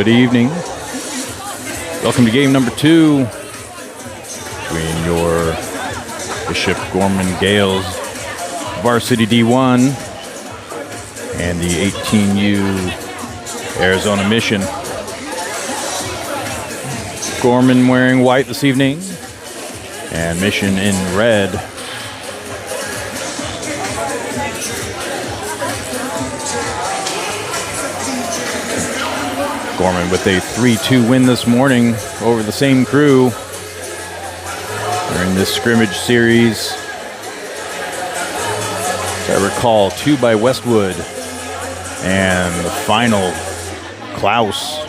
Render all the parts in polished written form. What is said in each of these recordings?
Good evening. Welcome to game number 2 between your Bishop Gorman Gales Varsity D1 and the 18U Arizona Mission. Gorman wearing white this evening and Mission in red. Gorman with a 3-2 win this morning over the same crew. They're in this scrimmage series. As I recall, 2 by Westwood. And the final, Klaus,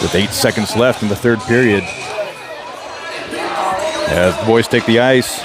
with 8 seconds left in the third period. As the boys take the ice.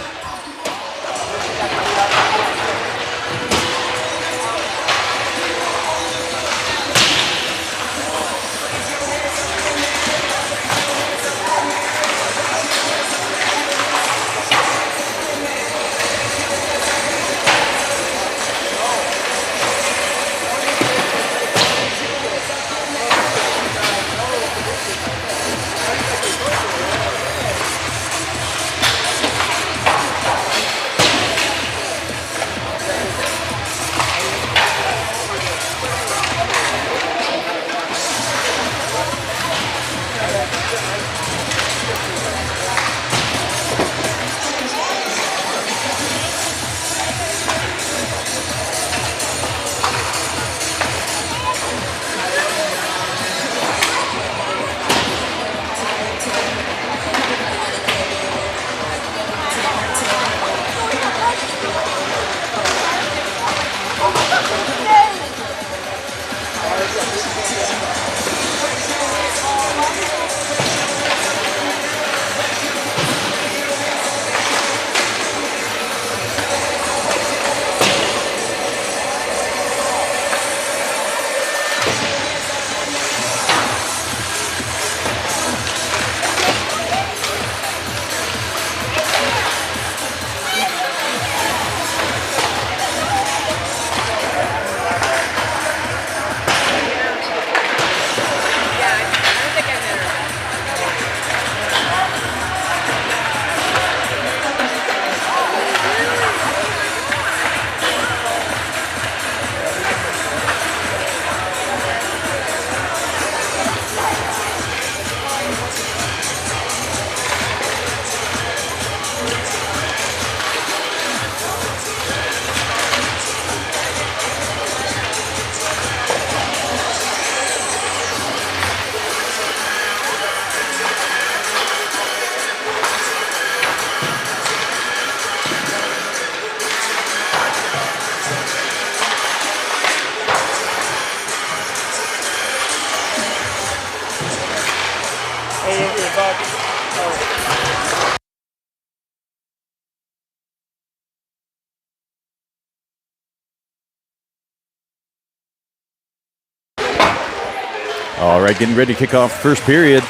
All right, getting ready to kick off first period.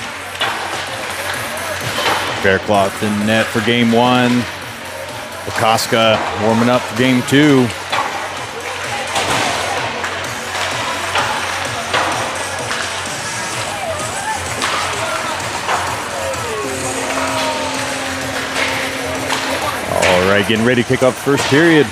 Faircloth in net for game 1. Koska warming up for game 2. All right, getting ready to kick off first period.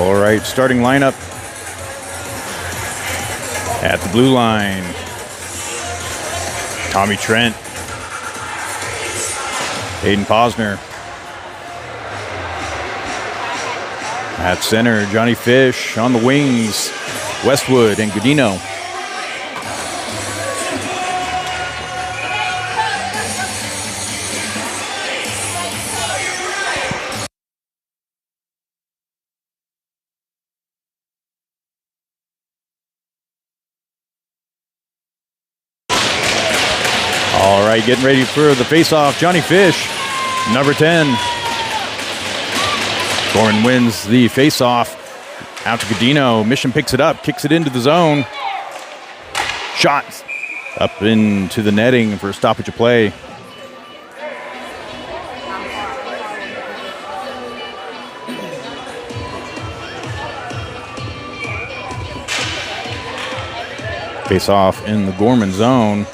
All right, starting lineup at the blue line. Tommy Trent, Aiden Posner. At center, Johnny Fish. On the wings, Westwood and Godino. All right, getting ready for the face-off. Johnny Fish, number 10. Gorman wins the face-off. Out to Godino. Mission picks it up, kicks it into the zone. Shot up into the netting for a stoppage of play. Face-off in the Gorman zone.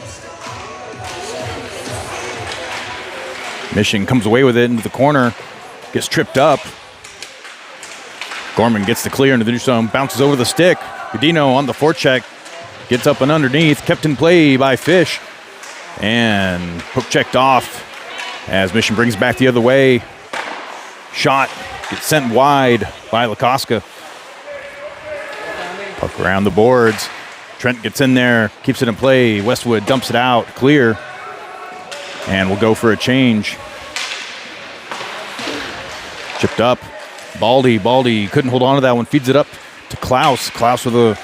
Mission comes away with it into the corner. Gets tripped up. Gorman gets the clear into the neutral zone, bounces over the stick. Godino on the forecheck, gets up and underneath, kept in play by Fish, and hook checked off as Mission brings back the other way. Shot gets sent wide by Lakoska. Puck around the boards. Trent gets in there, keeps it in play. Westwood dumps it out, clear, and we'll go for a change. Chipped up. Baldy couldn't hold on to that one. Feeds it up to Klaus. Klaus with a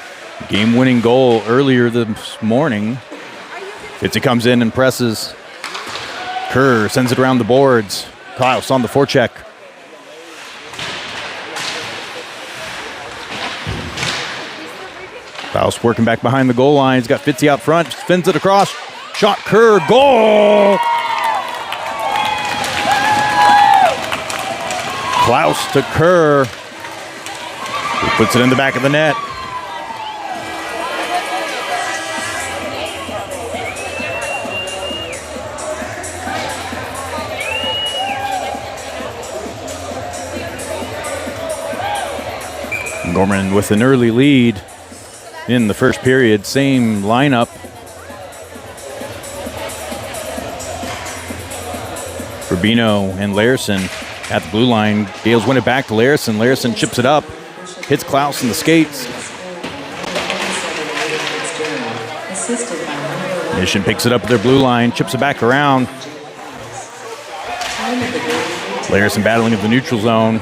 game-winning goal earlier this morning. Fitzy comes in and presses. Kerr sends it around the boards. Klaus on the forecheck. Klaus working back behind the goal line. He's got Fitzy out front. Spins it across. Shot, Kerr, goal! Klaus to Kerr. He puts it in the back of the net. Gorman with an early lead in the first period. Same lineup. Rubino and Larison at the blue line. Gales win it back to Larison. Larison chips it up. Hits Klaus in the skates. Mission picks it up at their blue line. Chips it back around. Larison battling at the neutral zone.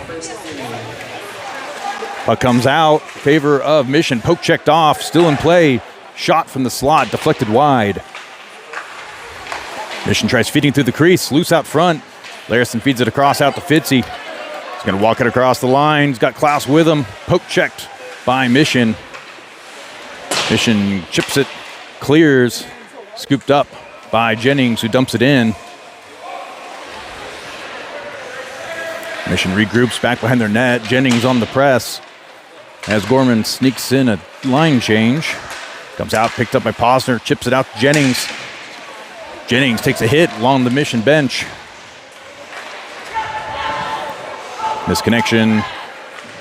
Puck comes out. Favor of Mission. Poke checked off. Still in play. Shot from the slot. Deflected wide. Mission tries feeding through the crease. Loose out front. Larison feeds it across out to Fitzy. He's going to walk it across the line. He's got Klaus with him. Poke checked by Mission. Mission chips it, clears, scooped up by Jennings, who dumps it in. Mission regroups back behind their net. Jennings on the press as Gorman sneaks in a line change. Comes out, picked up by Posner, chips it out to Jennings. Jennings takes a hit along the Mission bench. Misconnection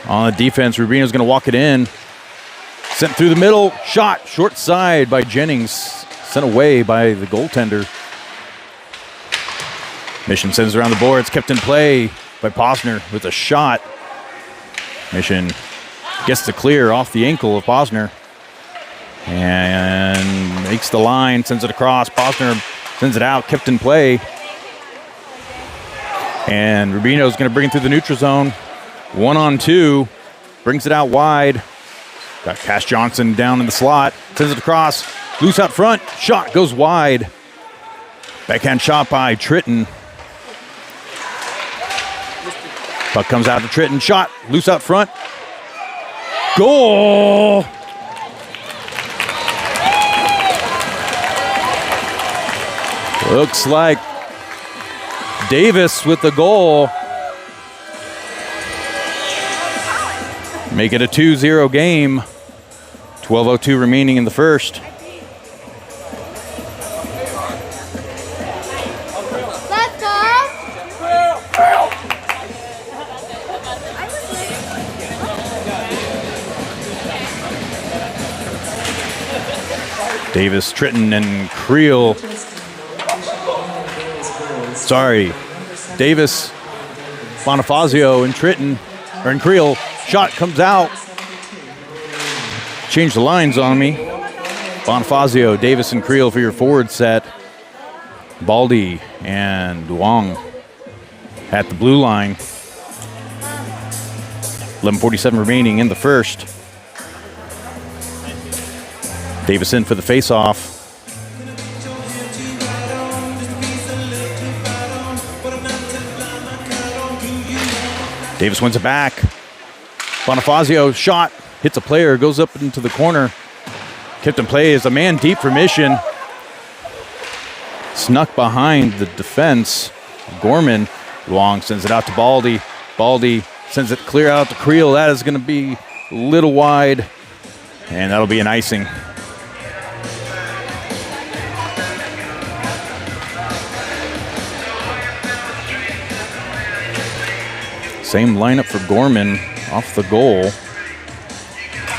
on the defense. Rubino's going to walk it in. Sent through the middle. Shot short side by Jennings. Sent away by the goaltender. Mission sends it around the boards. Kept in play by Posner with a shot. Mission gets the clear off the ankle of Posner. And makes the line. Sends it across. Posner sends it out. Kept in play. And Rubino's going to bring it through the neutral zone. 1-on-2. Brings it out wide. Got Cash Johnson down in the slot. Sends it across. Loose out front. Shot goes wide. Backhand shot by Tritton. Puck comes out to Tritton. Shot. Loose out front. Goal! Looks like Davis with the goal. Make it a 2-0 game. 12:02 remaining in the first. Let's go! Davis, Tritton, and Creel. Sorry, Davis, Bonifazio, and Tritton, or in Creel. Shot comes out. Change the lines on me. Bonifazio, Davis, and Creel for your forward set. Baldy and Duong at the blue line. 11:47 remaining in the first. Davis in for the face-off. Davis wins it back. Bonifazio shot, hits a player, goes up into the corner. Kept in play as a man deep for Mission. Snuck behind the defense. Gorman. Long sends it out to Baldy. Baldy sends it clear out to Creel. That is going to be a little wide, and that'll be an icing. Same lineup for Gorman off the goal.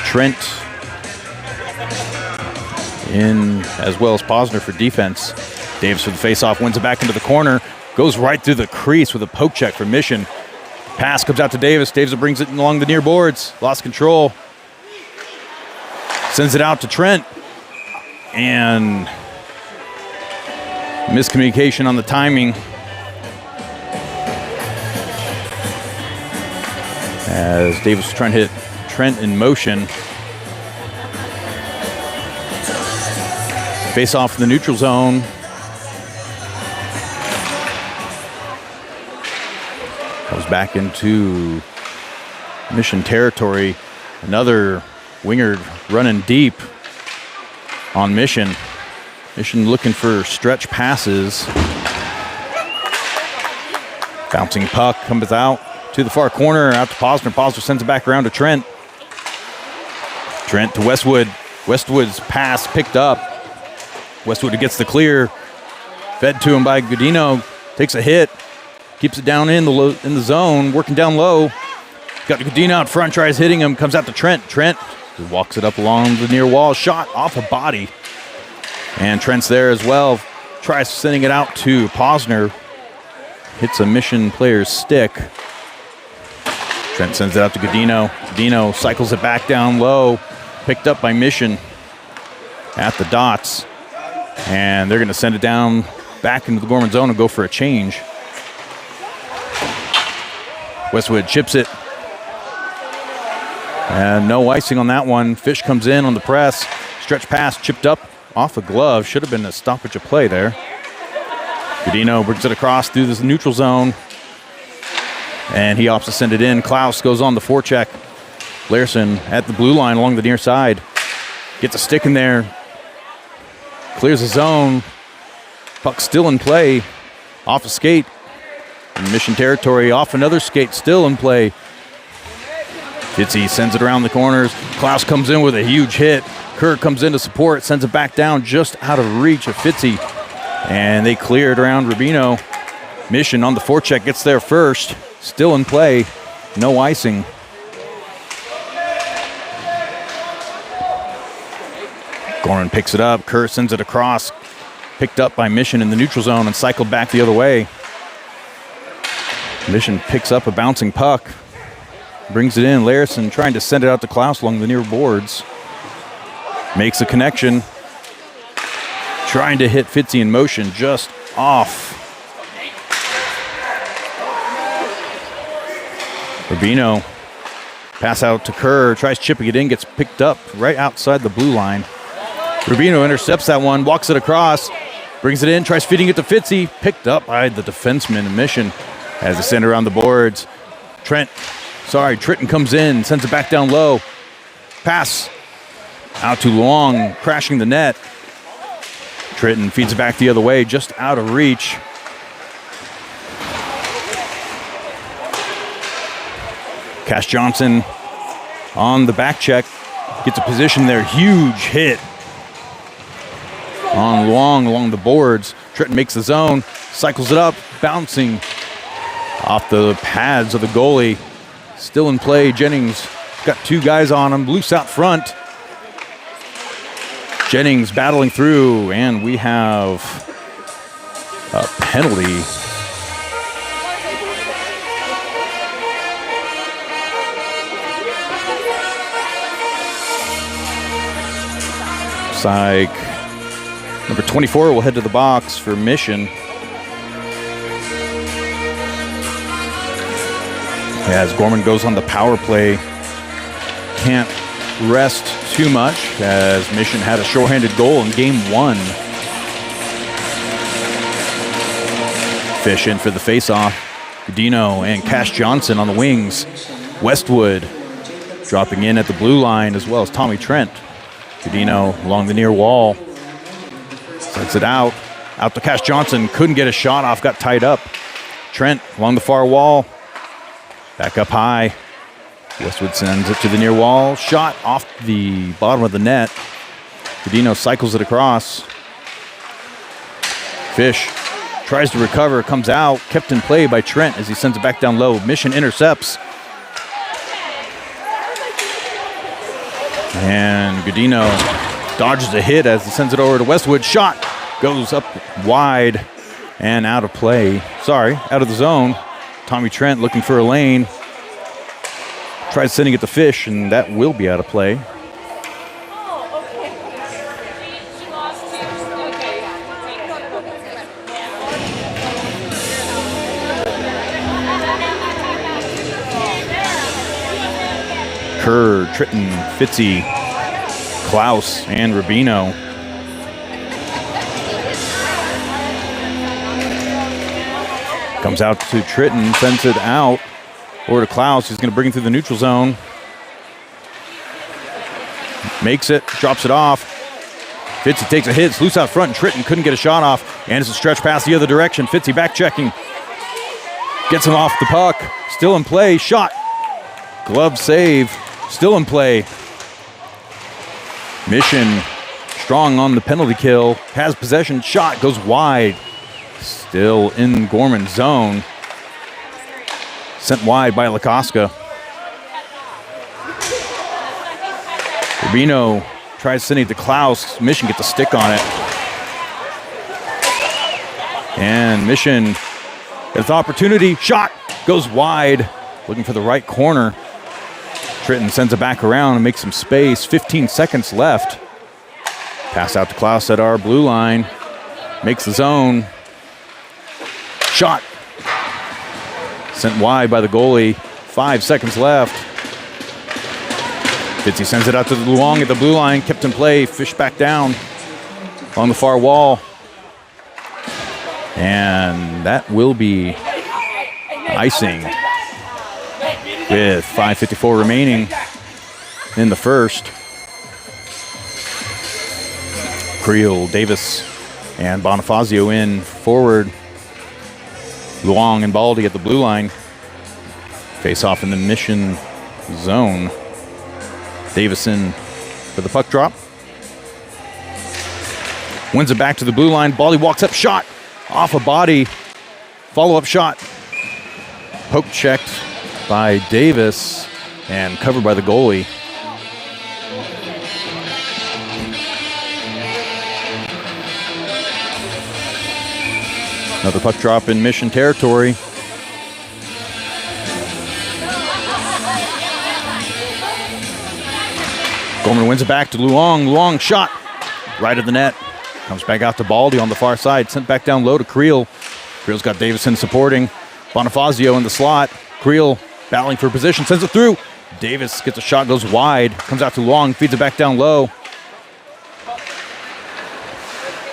Trent in as well as Posner for defense. Davis for the faceoff, wins it back into the corner, goes right through the crease with a poke check for Mission. Pass comes out to Davis. Davis brings it along the near boards. Lost control. Sends it out to Trent. And miscommunication on the timing. As Davis was trying to hit Trent in motion. Face off in the neutral zone. Goes back into Mission territory. Another winger running deep on Mission. Mission looking for stretch passes. Bouncing puck comes out to the far corner, out to Posner. Posner sends it back around to Trent. Trent to Westwood. Westwood's pass picked up. Westwood gets the clear. Fed to him by Godino. Takes a hit. Keeps it down in the zone. Working down low. Got Godino out front. Tries hitting him. Comes out to Trent. Trent walks it up along the near wall. Shot off a body. And Trent's there as well. Tries sending it out to Posner. Hits a Mission player's stick. Trent sends it out to Godino. Godino cycles it back down low. Picked up by Mission at the dots. And they're going to send it down back into the Gorman zone and go for a change. Westwood chips it. And no icing on that one. Fish comes in on the press. Stretch pass chipped up off a glove. Should have been a stoppage of play there. Godino brings it across through the neutral zone. And he opts to send it in. Klaus goes on the forecheck. Larson at the blue line along the near side. Gets a stick in there. Clears the zone. Puck still in play. Off a skate. In Mission territory. Off another skate. Still in play. Fitzy sends it around the corners. Klaus comes in with a huge hit. Kerr comes in to support. Sends it back down just out of reach of Fitzy. And they clear it around Rubino. Mission on the forecheck gets there first. Still in play. No icing. Gorman picks it up. Kerr sends it across. Picked up by Mission in the neutral zone and cycled back the other way. Mission picks up a bouncing puck. Brings it in. Larson trying to send it out to Klaus along the near boards. Makes a connection. Trying to hit Fitzy in motion, just off. Rubino, pass out to Kerr, tries chipping it in, gets picked up right outside the blue line. Rubino intercepts that one, walks it across, brings it in, tries feeding it to Fitzy, picked up by the defenseman in Mission as they send around the boards. Tritton comes in, sends it back down low. Pass out to Long, crashing the net. Tritton feeds it back the other way, just out of reach. Cash Johnson on the back check. Gets a position there. Huge hit on Long along the boards. Tritton makes the zone. Cycles it up. Bouncing off the pads of the goalie. Still in play. Jennings got two guys on him. Loose out front. Jennings battling through, and we have a penalty. Psych. Number 24 will head to the box for Mission. As Gorman goes on the power play, can't rest too much as Mission had a shorthanded goal in game 1. Fish in for the faceoff. Dino and Cash Johnson on the wings. Westwood dropping in at the blue line, as well as Tommy Trent. Dino along the near wall. Sends it out. Out to Cash Johnson. Couldn't get a shot off. Got tied up. Trent along the far wall. Back up high. Westwood sends it to the near wall. Shot off the bottom of the net. Dino cycles it across. Fish tries to recover. Comes out. Kept in play by Trent as he sends it back down low. Mission intercepts. And Godino dodges a hit as he sends it over to Westwood. Shot goes up wide and out of play. Sorry, out of the zone. Tommy Trent looking for a lane. Tries sending it to Fish, and that will be out of play. Kerr, Tritton, Fitzy, Klaus, and Rubino. Comes out to Tritton, sends it out. Over to Klaus, he's going to bring it through the neutral zone. Makes it, drops it off. Fitzy takes a hit, it's loose out front, and Tritton couldn't get a shot off. And it's a stretch pass the other direction. Fitzy back checking. Gets him off the puck. Still in play, shot. Glove save, still in play. Mission strong on the penalty kill. Has possession, shot goes wide. Still in Gorman's zone. Sent wide by Lakoska. Rubino tries sending it to Klaus. Mission gets a stick on it. And Mission gets the opportunity. Shot goes wide. Looking for the right corner. Tritton sends it back around and makes some space. 15 seconds left. Pass out to Klaus at our blue line. Makes the zone. Shot. Sent wide by the goalie. 5 seconds left. Fitzy sends it out to Luong at the blue line. Kept in play. Fish back down on the far wall. And that will be icing with 5:54 remaining in the first. Creel, Davis, and Bonifazio in forward. Luong and Baldy at the blue line. Face off in the Mission zone. Davison for the puck drop. Wins it back to the blue line. Baldy walks up, shot off a body. Follow-up shot. Poke checked by Davis and covered by the goalie. Another puck drop in Mission territory. Gorman wins it back to Luong. Luong shot right at the net. Comes back out to Baldy on the far side. Sent back down low to Creel. Creel's got Davison supporting. Bonifazio in the slot. Creel battling for position. Sends it through. Davis gets a shot, goes wide. Comes out to Luong. Feeds it back down low.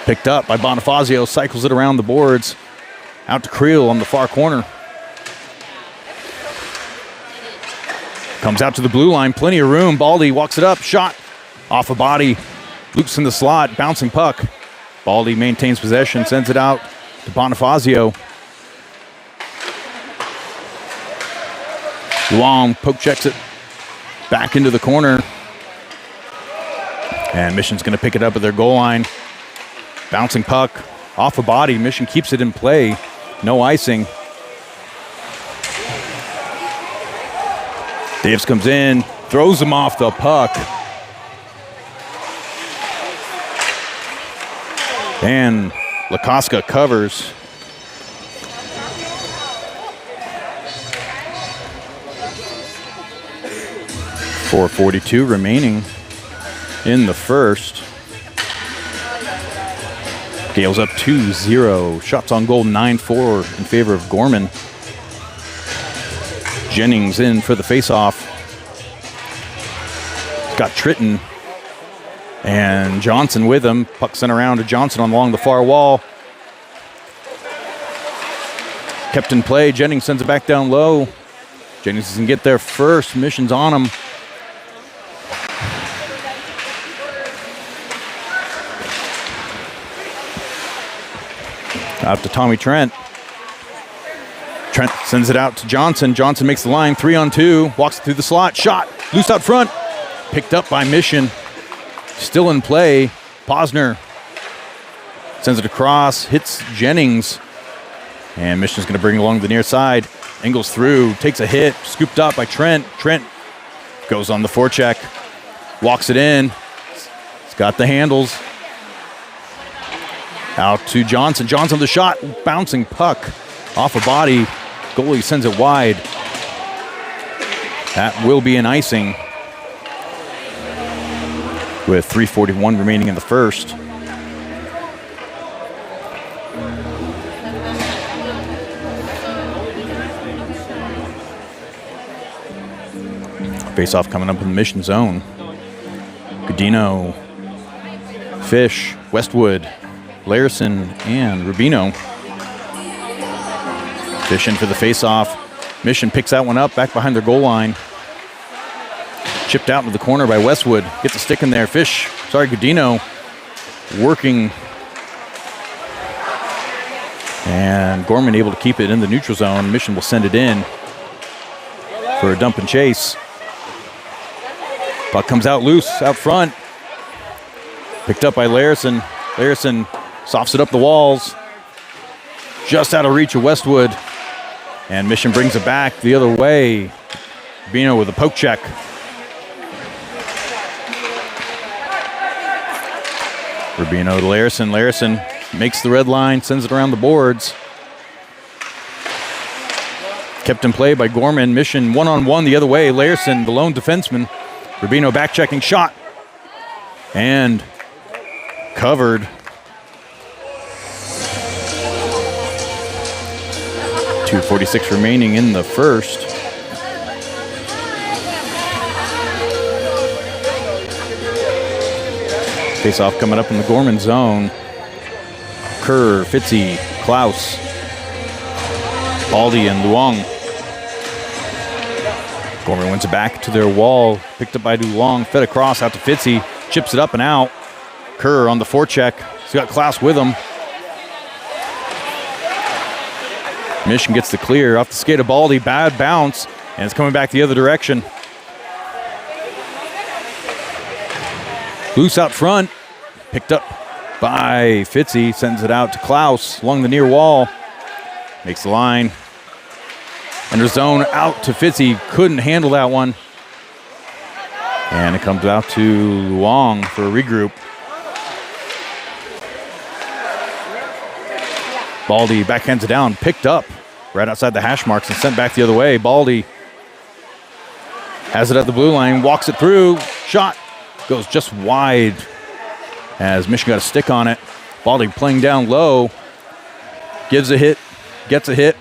Picked up by Bonifazio, cycles it around the boards. Out to Creel on the far corner. Comes out to the blue line, plenty of room. Baldy walks it up, shot off a body. Loops in the slot, bouncing puck. Baldy maintains possession, sends it out to Bonifazio. Luong poke checks it back into the corner. And Mission's going to pick it up at their goal line. Bouncing puck off a body. Mission keeps it in play. No icing. Davis comes in, throws him off the puck. And Lakoska covers. .442 remaining in the first. Gales up 2-0. Shots on goal 9-4 in favor of Gorman. Jennings in for the faceoff. Got Tritton and Johnson with him. Puck sent around to Johnson along the far wall. Kept in play. Jennings sends it back down low. Jennings can get there first. Mission's on him. Out to Tommy Trent. Trent sends it out to Johnson. Johnson makes the line 3-on-2. Walks through the slot. Shot. Loose out front. Picked up by Mission. Still in play. Posner sends it across. Hits Jennings. And Mission's going to bring it along the near side. Angles through. Takes a hit. Scooped up by Trent. Trent goes on the forecheck. Walks it in. He's got the handles. Out to Johnson. Johnson the shot. Bouncing puck off a body. Goalie sends it wide. That will be an icing. With 3:41 remaining in the first. Face-off coming up in the Mission zone. Godino, Fish, Westwood, Larison, and Rubino. Fish in for the face-off. Mission picks that one up back behind their goal line. Chipped out into the corner by Westwood. Gets a stick in there. Godino working. And Gorman able to keep it in the neutral zone. Mission will send it in for a dump and chase. Puck comes out loose out front. Picked up by Larison. Larison softs it up the walls. Just out of reach of Westwood. And Mission brings it back the other way. Rubino with a poke check. Rubino to Larison. Larison makes the red line, sends it around the boards. Kept in play by Gorman. Mission one-on-one the other way. Larison, the lone defenseman. Rubino back-checking shot. And covered. 2:46 remaining in the first. Face-off coming up in the Gorman zone. Kerr, Fitzy, Klaus, Baldy, and Luong. Gorman wins it back to their wall. Picked up by Luong. Fed across out to Fitzy. Chips it up and out. Kerr on the forecheck. He's got Klaus with him. Mission gets the clear off the skate of Baldy. Bad bounce. And it's coming back the other direction. Loose out front. Picked up by Fitzy. Sends it out to Klaus along the near wall. Makes the line. Under zone out to Fitzy. Couldn't handle that one. And it comes out to Luong for a regroup. Baldy backhands it down. Picked up right outside the hash marks and sent back the other way. Baldy has it at the blue line. Walks it through. Shot. Goes just wide as Mission got a stick on it. Baldy playing down low. Gives a hit. Gets a hit.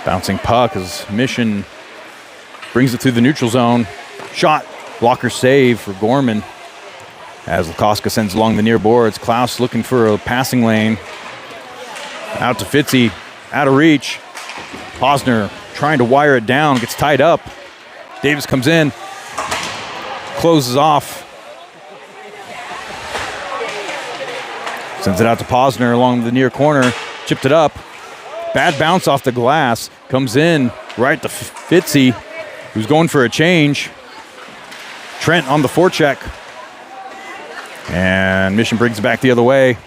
Bouncing puck as Mission brings it through the neutral zone. Shot. Blocker save for Gorman. As Lakoska sends along the near boards. Klaus looking for a passing lane. Out to Fitzy. Out of reach. Posner trying to wire it down. Gets tied up. Davis comes in. Closes off. Sends it out to Posner along the near corner. Chipped it up. Bad bounce off the glass. Comes in right to Fitzy, who's going for a change. Trent on the forecheck. And Mission brings it back the other way.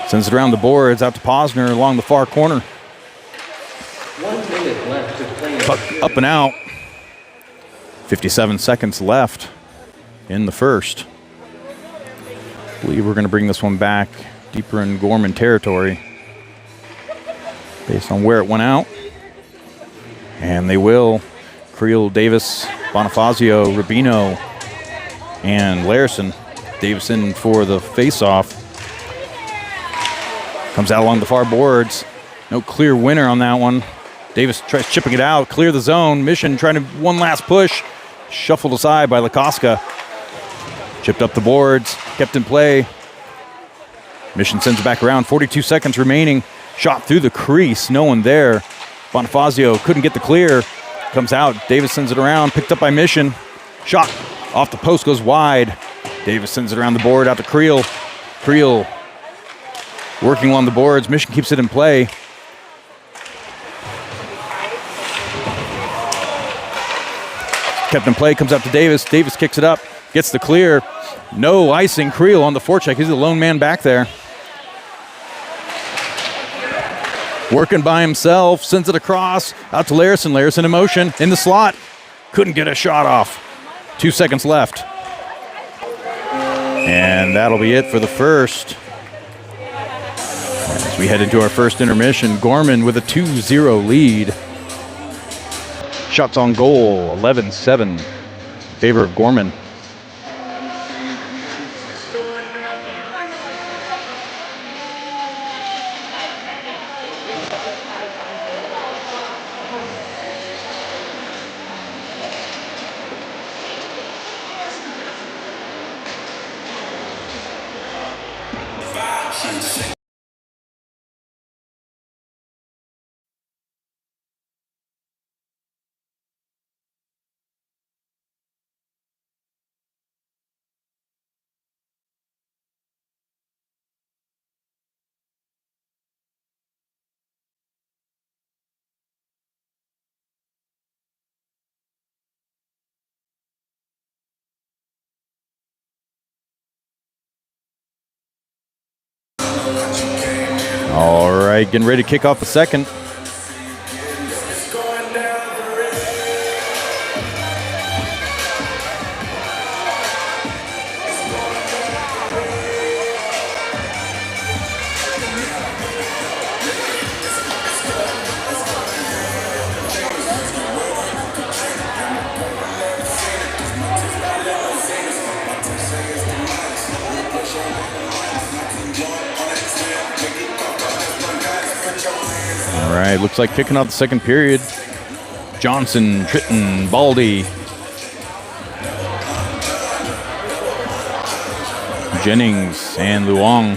Sends it around the boards out to Posner along the far corner. 1 minute left to play. Puck up and out. 57 seconds left. in the first. I believe we're going to bring this one back deeper in Gorman territory based on where it went out. And they will. Creel, Davis, Bonifazio, Rubino, and Larison. Davison for the face-off. Comes out along the far boards. No clear winner on that one. Davis tries chipping it out, clear the zone. Mission trying to one last push. Shuffled aside by Lakoska. Chipped up the boards, kept in play. Mission sends it back around, 42 seconds remaining. Shot through the crease, no one there. Bonifazio couldn't get the clear. Comes out, Davis sends it around, picked up by Mission. Shot off the post, goes wide. Davis sends it around the board, out to Creel. Creel working along the boards, Mission keeps it in play. Kept in play, comes out to Davis. Davis kicks it up, gets the clear. No icing, Creel on the forecheck. He's the lone man back there. Working by himself, sends it across, out to Larison. Larison in motion, in the slot. Couldn't get a shot off. 2 seconds left. And that'll be it for the first. As we head into our first intermission, Gorman with a 2-0 lead. Shots on goal, 11-7 in favor of Gorman. All right, getting ready to kick off the second. All right, looks like kicking off the second period. Johnson, Tritton, Baldy, Jennings, and Luong.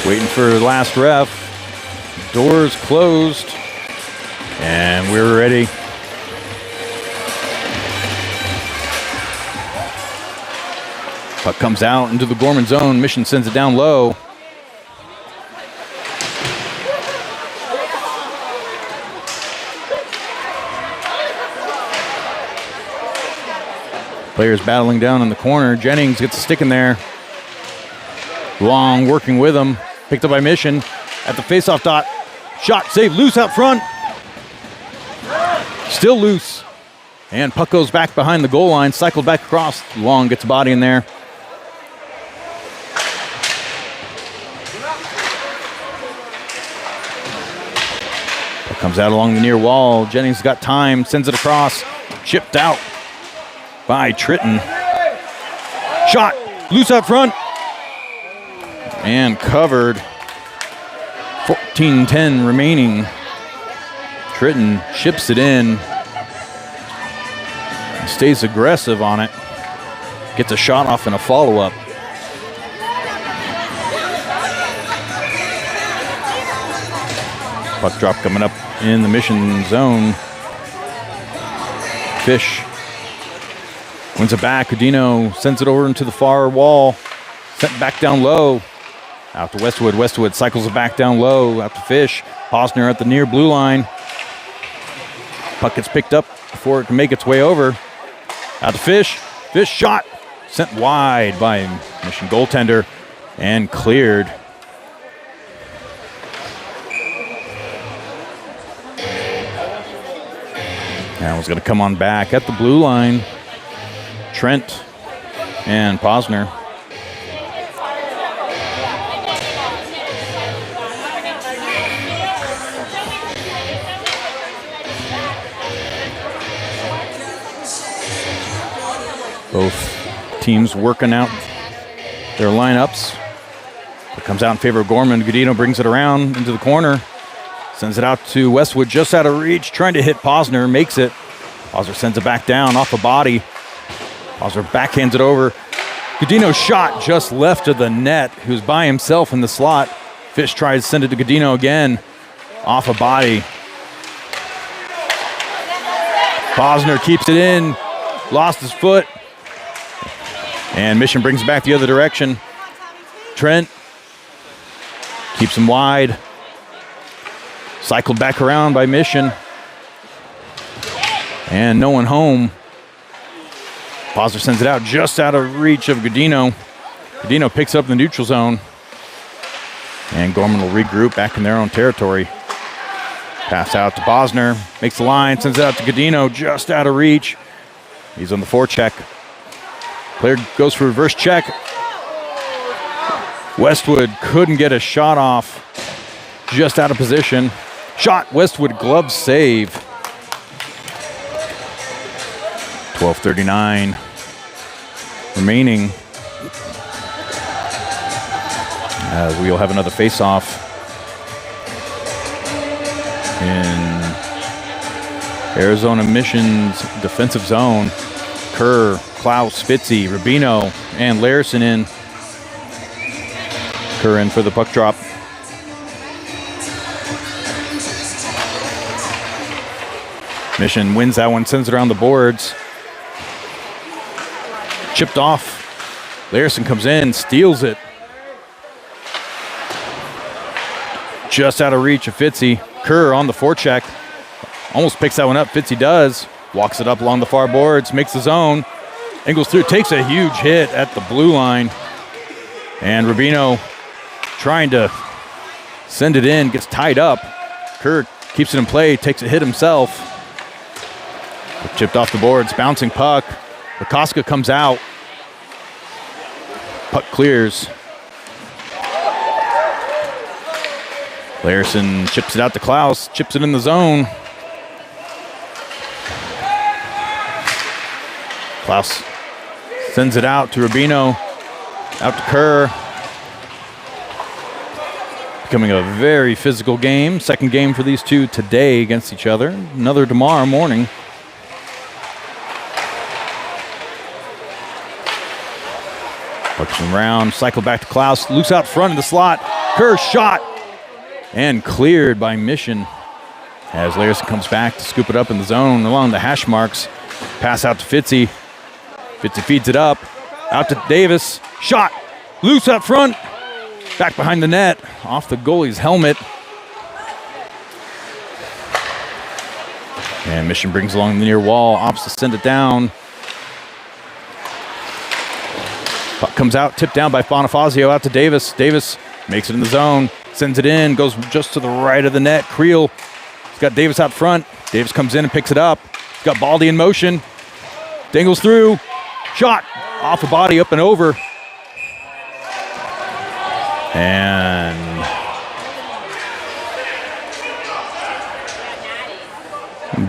Waiting for the last ref. Doors closed. And we're ready. Puck comes out into the Gorman zone. Mission sends it down low. Players battling down in the corner. Jennings gets a stick in there. Long working with him. Picked up by Mission at the faceoff dot. Shot saved loose out front. Still loose. And puck goes back behind the goal line. Cycled back across. Long gets a body in there. Puck comes out along the near wall. Jennings got time. Sends it across. Chipped out by Tritton. Shot. Loose out front. And covered. 14-10 remaining. Tritton chips it in. Stays aggressive on it. Gets a shot off and a follow-up. Puck drop coming up in the Mission zone. Fish wins it back. Udino sends it over into the far wall. Sent back down low. Out to Westwood. Westwood cycles it back down low. Out to Fish. Posner at the near blue line. Puck gets picked up before it can make its way over. Out to Fish. Fish shot. sent wide by Mission goaltender and cleared. Now it's going to come on back at the blue line. Trent and Posner. Both teams working out their lineups. It comes out in favor of Gorman. Godino brings it around into the corner. Sends it out to Westwood, just out of reach, trying to hit Posner, makes it. Posner sends it back down off a body. Posner backhands it over. Godino's shot just left of the net. He was by himself in the slot. Fish tries to send it to Godino again, off a body. Posner keeps it in, lost his foot. And Mission brings it back the other direction. Trent keeps him wide. Cycled back around by Mission. And no one home. Posner sends it out just out of reach of Godino. Godino picks up the neutral zone. And Gorman will regroup back in their own territory. Pass out to Posner. Makes the line, sends it out to Godino just out of reach. He's on the forecheck. Player goes for reverse check. Westwood couldn't get a shot off. Just out of position. Shot, Westwood glove save. 12:39 remaining. As we'll have another face-off in Arizona Mission's defensive zone. Kerr, Klaus, Fitzy, Rubino, and Larison in. Kerr in for the puck drop. Mission wins that one, sends it around the boards. Chipped off. Larison comes in, steals it. Just out of reach of Fitzy. Kerr on the forecheck. Almost picks that one up. Fitzy does. Walks it up along the far boards, makes his own. Angles through, takes a huge hit at the blue line. And Rubino trying to send it in, gets tied up. Kerr keeps it in play, takes a hit himself. Chipped off the boards, bouncing puck. Rakoska comes out. Puck clears. Larison chips it out to Klaus, chips it in the zone. Klaus sends it out to Rubino, out to Kerr. Becoming a very physical game. Second game for these two today against each other. Another tomorrow morning. Pucks around, cycle back to Klaus, loose out front in the slot. Kerr shot and cleared by Mission. As Larison comes back to scoop it up in the zone along the hash marks. Pass out to Fitzy. Fitzy feeds it up. Out to Davis. Shot. Loose up front. Back behind the net. Off the goalie's helmet. And Mission brings along the near wall. Opts to send it down. Puck comes out, tipped down by Bonifazio, out to Davis. Davis makes it in the zone, sends it in, goes just to the right of the net. Creel, he's got Davis out front. Davis comes in and picks it up. He's got Baldy in motion. Dangles through. Shot off the body, up and over. And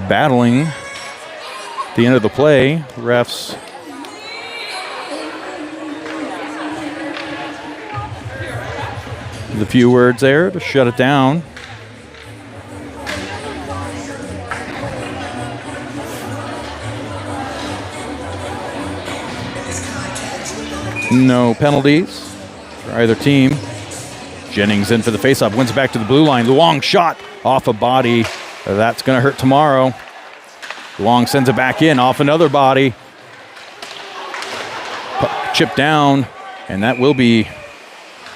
battling at the end of the play, refs a few words there to shut it down. No penalties for either team. Jennings in for the faceoff, wins it back to the blue line. Luong shot off a body. That's going to hurt tomorrow. Luong sends it back in off another body. Chip down, and that will be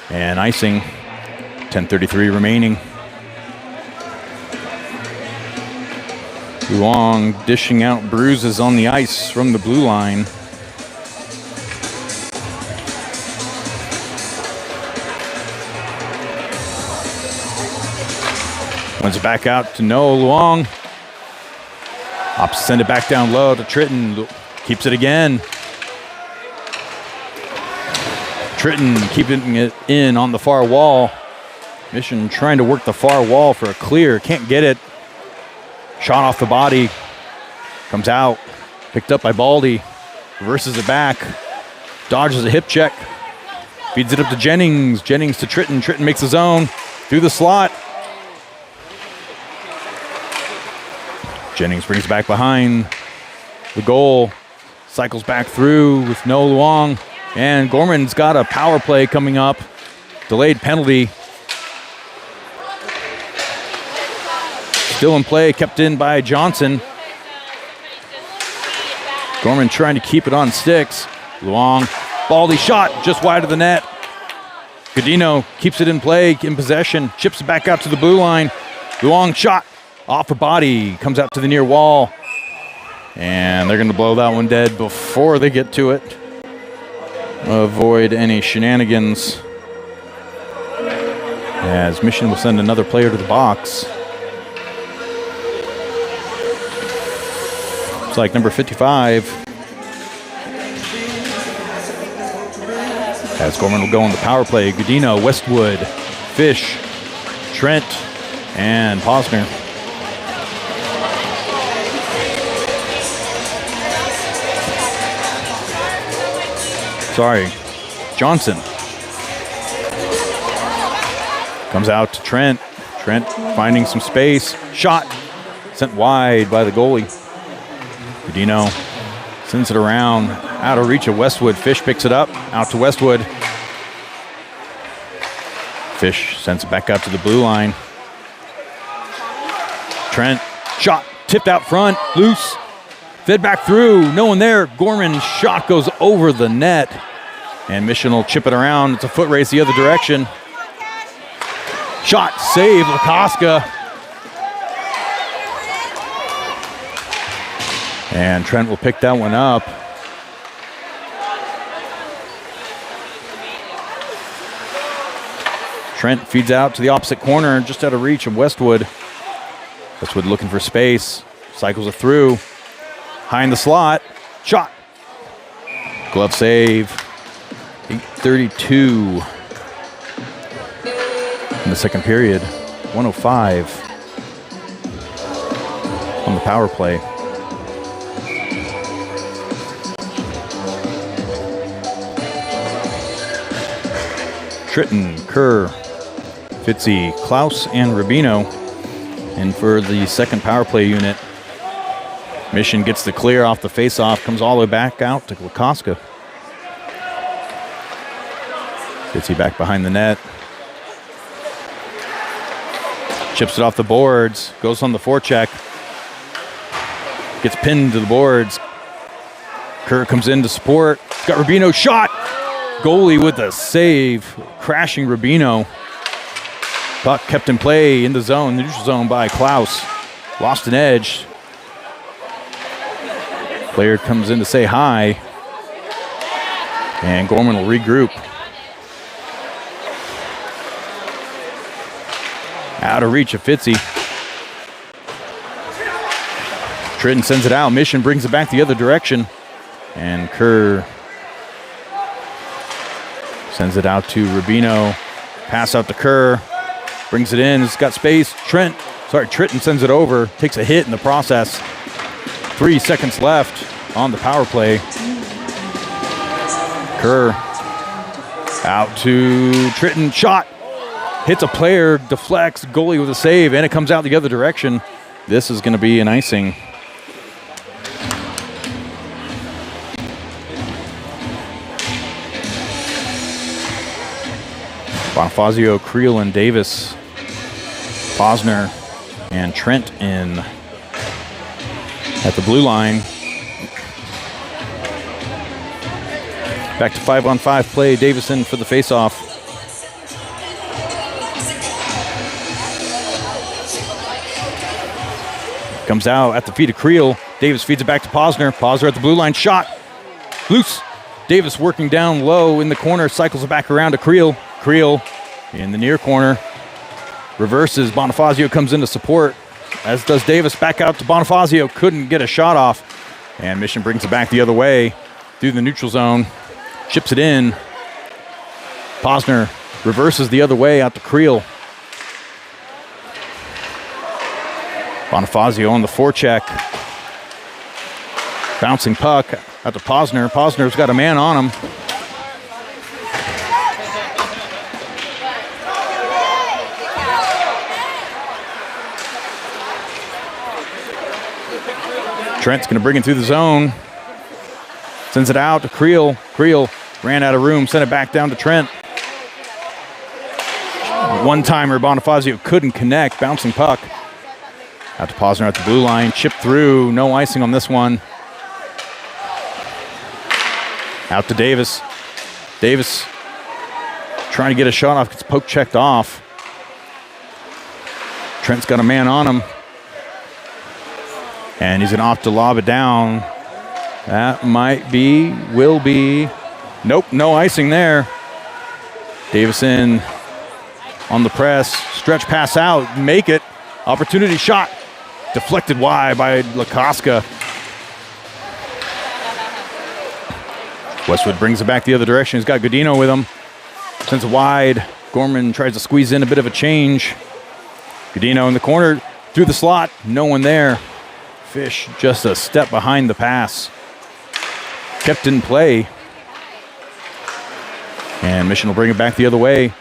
an icing. 10:33 remaining. Luong dishing out bruises on the ice from the blue line. Runs it back out to Noah Luong. Ops send it back down low to Tritton. Keeps it again. Tritton keeping it in on the far wall. Mission trying to work the far wall for a clear. Can't get it. Shot off the body. Comes out. Picked up by Baldy. Reverses it back. Dodges a hip check. Feeds it up to Jennings. Jennings to Tritton. Tritton makes his own. Through the slot. Jennings brings back behind the goal. Cycles back through with no Luong. And Gorman's got a power play coming up. Delayed penalty. Still in play, kept in by Johnson. Gorman trying to keep it on sticks. Luong, Baldy shot just wide of the net. Godino keeps it in play, in possession, chips it back out to the blue line. Luong shot off her body, comes out to the near wall. And they're gonna blow that one dead before they get to it. Avoid any shenanigans, as Mission will send another player to the box. It's like number 55. As Gorman will go on the power play. Godino, Westwood, Fish, Trent, and Posner. Sorry, Johnson. Comes out to Trent. Trent finding some space. Shot. Sent wide by the goalie. Godino sends it around. Out of reach of Westwood. Fish picks it up. Out to Westwood. Fish sends it back out to the blue line. Trent. Shot. Tipped out front. Loose. Fed back through. No one there. Gorman's shot goes over the net. And Mission will chip it around. It's a foot race the other direction. Shot. Save. Lakoska. And Trent will pick that one up. Trent feeds out to the opposite corner, just out of reach of Westwood. Westwood looking for space. Cycles it through. High in the slot. Shot. Glove save. 8:32 in the second period. 105 on the power play. Tritton, Kerr, Fitzy, Klaus, and Rubino. And for the second power play unit, Mission gets the clear off the face-off, comes all the way back out to Lakoska. Fitzy back behind the net. Chips it off the boards, goes on the forecheck. Gets pinned to the boards. Kerr comes in to support. Got Rubino shot. Goalie with a save, crashing Rubino. Puck kept in play in the zone, the neutral zone by Klaus. Lost an edge. Player comes in to say hi. And Gorman will regroup. Out of reach of Fitzy. Tritton sends it out. Mission brings it back the other direction. And Kerr sends it out to Rubino. Pass out to Kerr. Brings it in. It's got space. Tritton sends it over. Takes a hit in the process. 3 seconds left on the power play. Kerr out to Tritton. Shot. Hits a player. Deflects. Goalie with a save. And it comes out the other direction. This is going to be an icing. Bonifazio, Creel, and Davis. Posner and Trent in at the blue line. Back to 5-on-5 play. Davison for the faceoff. Comes out at the feet of Creel. Davis feeds it back to Posner. Posner at the blue line. Shot. Loose. Davis working down low in the corner. Cycles it back around to Creel. Creel in the near corner. reverses. Bonifazio comes in to support, as does Davis. Back out to Bonifazio. Couldn't get a shot off. And Mission brings it back the other way through the neutral zone. Chips it in. Posner reverses the other way out to Creel. Bonifazio on the forecheck. Bouncing puck out to Posner. Posner's got a man on him. Trent's going to bring it through the zone. Sends it out to Creel. Creel ran out of room, sent it back down to Trent. One-timer, Bonifazio couldn't connect. Bouncing puck. Out to Posner at the blue line. Chipped through. No icing on this one. Out to Davis. Davis trying to get a shot off. Gets poke checked off. Trent's got a man on him. And he's going to opt to lob it down. That might be, will be. Nope, no icing there. Davison on the press. Stretch pass out. Make it. Opportunity shot. Deflected wide by Lakoska. Westwood brings it back the other direction. He's got Godino with him. Sends it wide. Gorman tries to squeeze in a bit of a change. Godino in the corner. Through the slot. No one there. Fish just a step behind the pass. Kept in play. And Mission will bring it back the other way.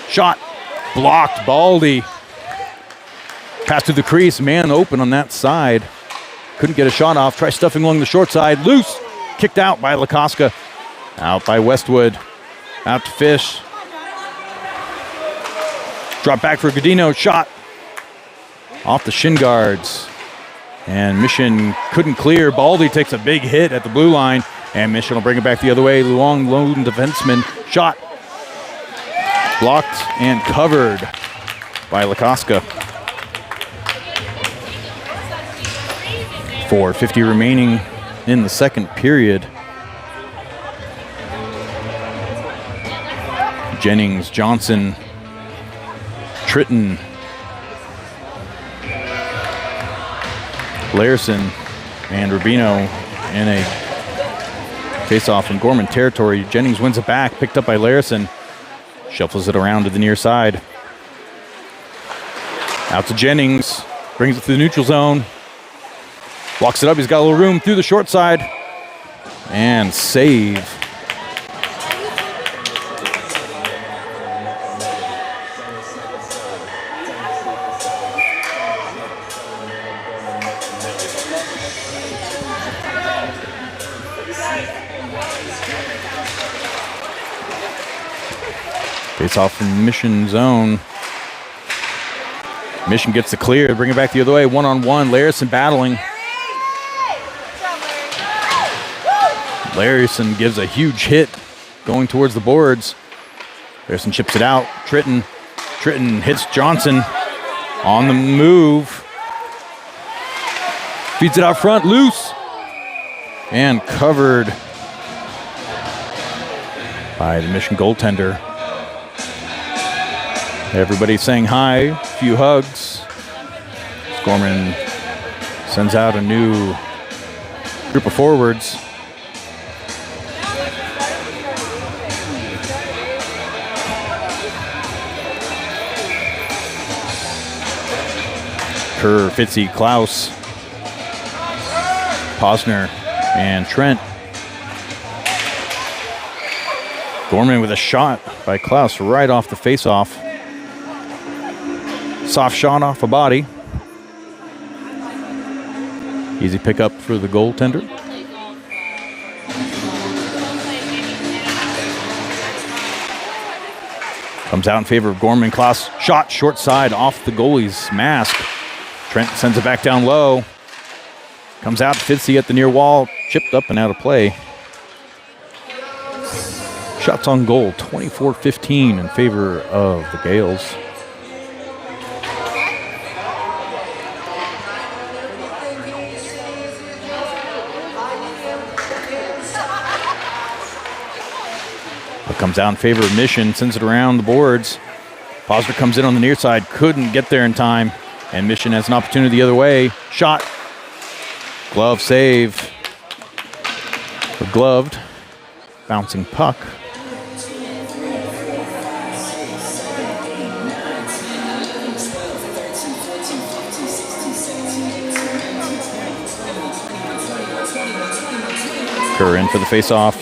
Shot. Blocked. Baldy. Pass to the crease. Man open on that side. Couldn't get a shot off. Try stuffing along the short side. Loose. Kicked out by Lakoska. Out by Westwood. Out to Fish. Drop back for Godino. Shot. Off the shin guards. And Mission couldn't clear. Baldy takes a big hit at the blue line. And Mission will bring it back the other way. Long lone defenseman. Shot. Blocked and covered by Lakoska. 4:50 remaining in the second period. Jennings, Johnson, Tritton, Larson, and Rubino in a face-off in Gorman territory. Jennings wins it back, picked up by Larson. Shuffles it around to the near side. Out to Jennings. Brings it through the neutral zone. Walks it up. He's got a little room through the short side. And save. Face off from Mission zone. Mission gets the clear, bring it back the other way. One-on-one, Larson battling. Larson gives a huge hit going towards the boards. Larson chips it out. Tritton hits Johnson on the move. Feeds it out front, loose. And covered by the Mission goaltender. Everybody saying hi, a few hugs. Gorman sends out a new group of forwards. Kerr, Fitzy, Klaus, Posner, and Trent. Gorman with a shot by Klaus right off the face-off. Soft shot off a body. Easy pickup for the goaltender. Comes out in favor of Gorman. Klaus shot short side off the goalie's mask. Trent sends it back down low. Comes out to Fitzy at the near wall. Chipped up and out of play. Shots on goal, 24-15 in favor of the Gales. It comes out in favor of Mission, sends it around the boards. Posner comes in on the near side, couldn't get there in time, and Mission has an opportunity the other way. Shot. Glove save. Gloved. Bouncing puck. Kerr in for the face-off.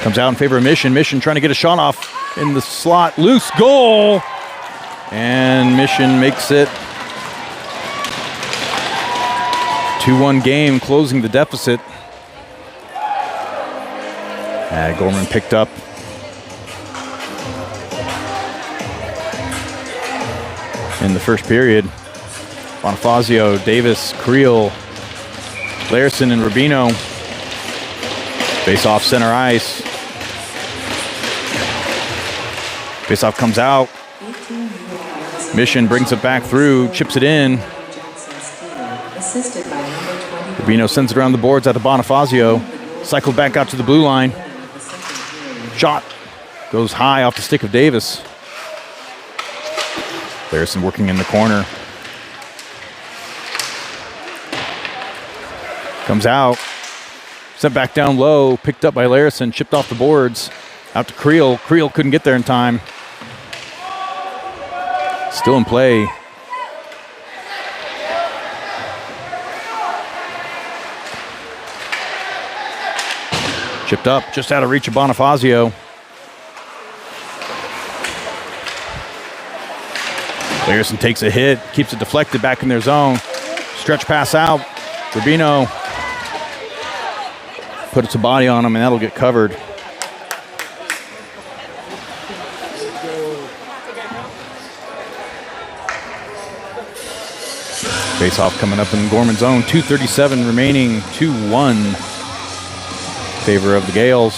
Comes out in favor of Mission. Mission trying to get a shot off in the slot. Loose goal. And Mission makes it 2-1 game, closing the deficit. Gorman picked up. In the first period. Bonifazio, Davis, Creel, Larson, and Rubino. Face off center ice. Face off comes out. Mission brings it back through, chips it in. Rubino sends it around the boards out to Bonifazio. Cycled back out to the blue line. Shot goes high off the stick of Davis. Larson working in the corner. Comes out. Sent back down low. Picked up by Larson. Chipped off the boards. Out to Creel. Creel couldn't get there in time. Still in play. Chipped up just out of reach of Bonifazio. Larson takes a hit. Keeps it deflected back in their zone. Stretch pass out. Rubino puts a body on him, and that'll get covered. Face-off coming up in Gorman zone. 2:37 remaining. 2-1. Favor of the Gales.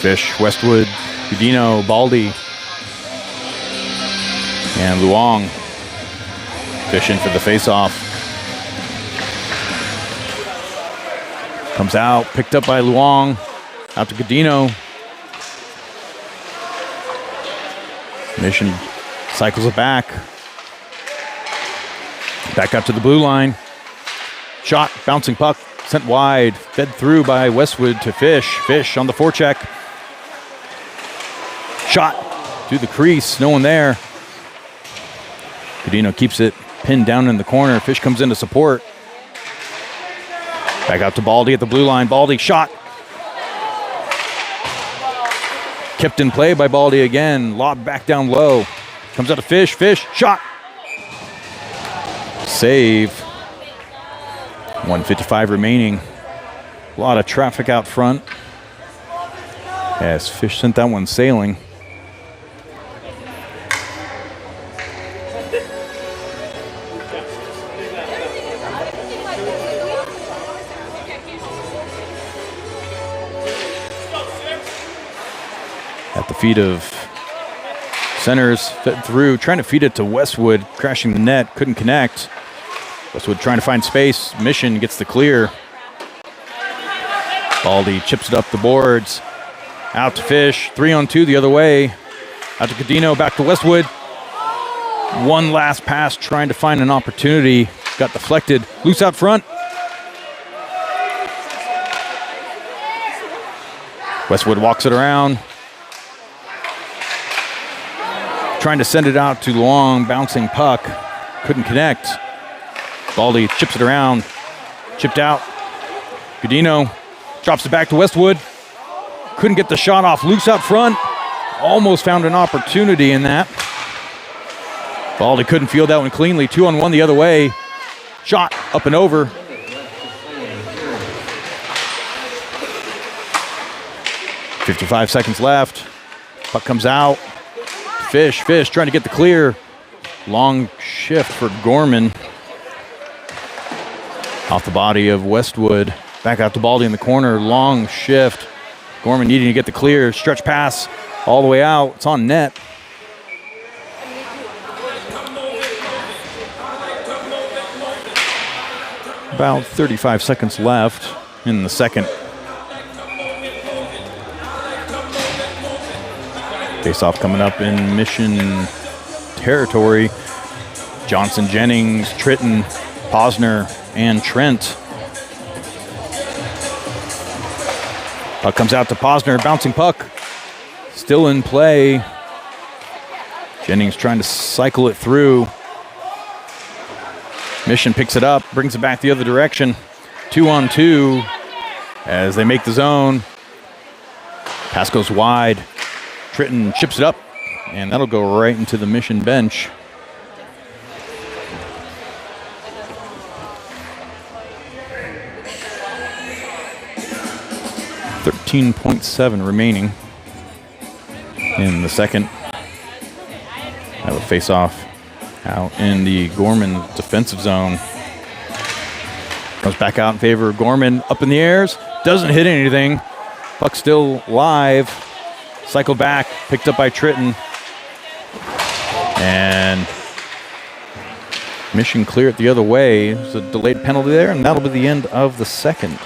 Fish, Westwood, Udino, Baldy, and Luong. Fish in for the face-off. Comes out, picked up by Luong. Out to Godino. Mission cycles it back. Back out to the blue line. Shot, bouncing puck, sent wide. Fed through by Westwood to Fish. Fish on the forecheck. Shot to the crease, no one there. Godino keeps it pinned down in the corner. Fish comes in to support. Back out to Baldy at the blue line. Baldy shot. Kept in play by Baldy again. Lobbed back down low. Comes out to Fish. Fish shot. Save. 1:55 remaining. A lot of traffic out front as Fish sent that one sailing. At the feet of centers, fed through, trying to feed it to Westwood, crashing the net, couldn't connect. Westwood trying to find space. Mission gets the clear. Baldy chips it up the boards. Out to Fish. 3-on-2 the other way. Out to Godino. Back to Westwood. One last pass trying to find an opportunity. Got deflected. Loose out front. Westwood walks it around. Trying to send it out to Long. Bouncing puck. Couldn't connect. Baldy chips it around. Chipped out. Godino drops it back to Westwood. Couldn't get the shot off. Loose out front. Almost found an opportunity in that. Baldy couldn't field that one cleanly. 2-on-1 the other way. Shot up and over. .55 seconds left. Puck comes out. Fish trying to get the clear. Long shift for Gorman. Off the body of Westwood. Back out to Baldy in the corner. Long shift. Gorman needing to get the clear. Stretch pass all the way out. It's on net. About 35 seconds left in the second. Face-off coming up in Mission territory. Johnson, Jennings, Tritton, Posner, and Trent. Puck comes out to Posner, bouncing puck. Still in play. Jennings trying to cycle it through. Mission picks it up, brings it back the other direction. 2-on-2 as they make the zone. Pass goes wide. Tritton chips it up, and that'll go right into the Mission bench. .7 remaining in the second. Have a face-off out in the Gorman defensive zone. Comes back out in favor of Gorman. Up in the airs. Doesn't hit anything. Puck still live. Cycle back. Picked up by Tritton. And Mission clear it the other way. There's a delayed penalty there, and that'll be the end of the second.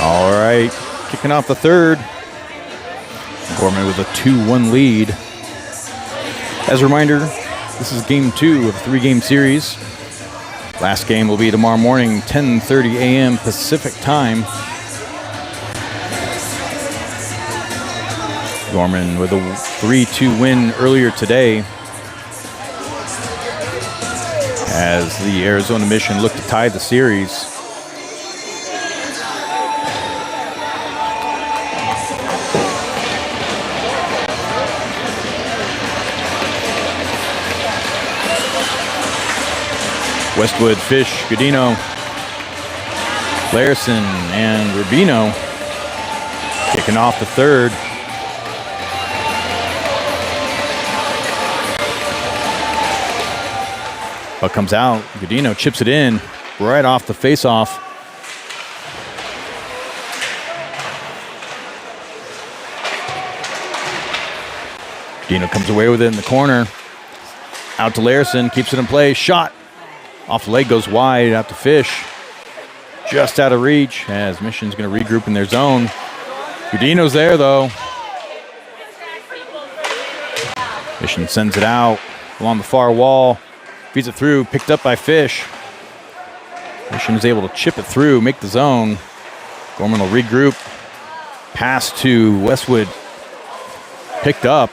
All right, kicking off the third. Gorman with a 2-1 lead. As a reminder, this is game 2 of a 3-game series. Last game will be tomorrow morning, 10:30 a.m. Pacific time. Gorman with a 3-2 win earlier today, as the Arizona Mission looked to tie the series. Westwood, Fish, Godino, Larison, and Rubino kicking off the third. Puck comes out. Godino chips it in right off the face-off. Godino comes away with it in the corner. Out to Larison, keeps it in play. Shot. Off the leg, goes wide, out to Fish. Just out of reach as Mission's going to regroup in their zone. Godino's there, though. Mission sends it out along the far wall. Feeds it through, picked up by Fish. Mission is able to chip it through, make the zone. Gorman will regroup. Pass to Westwood. Picked up.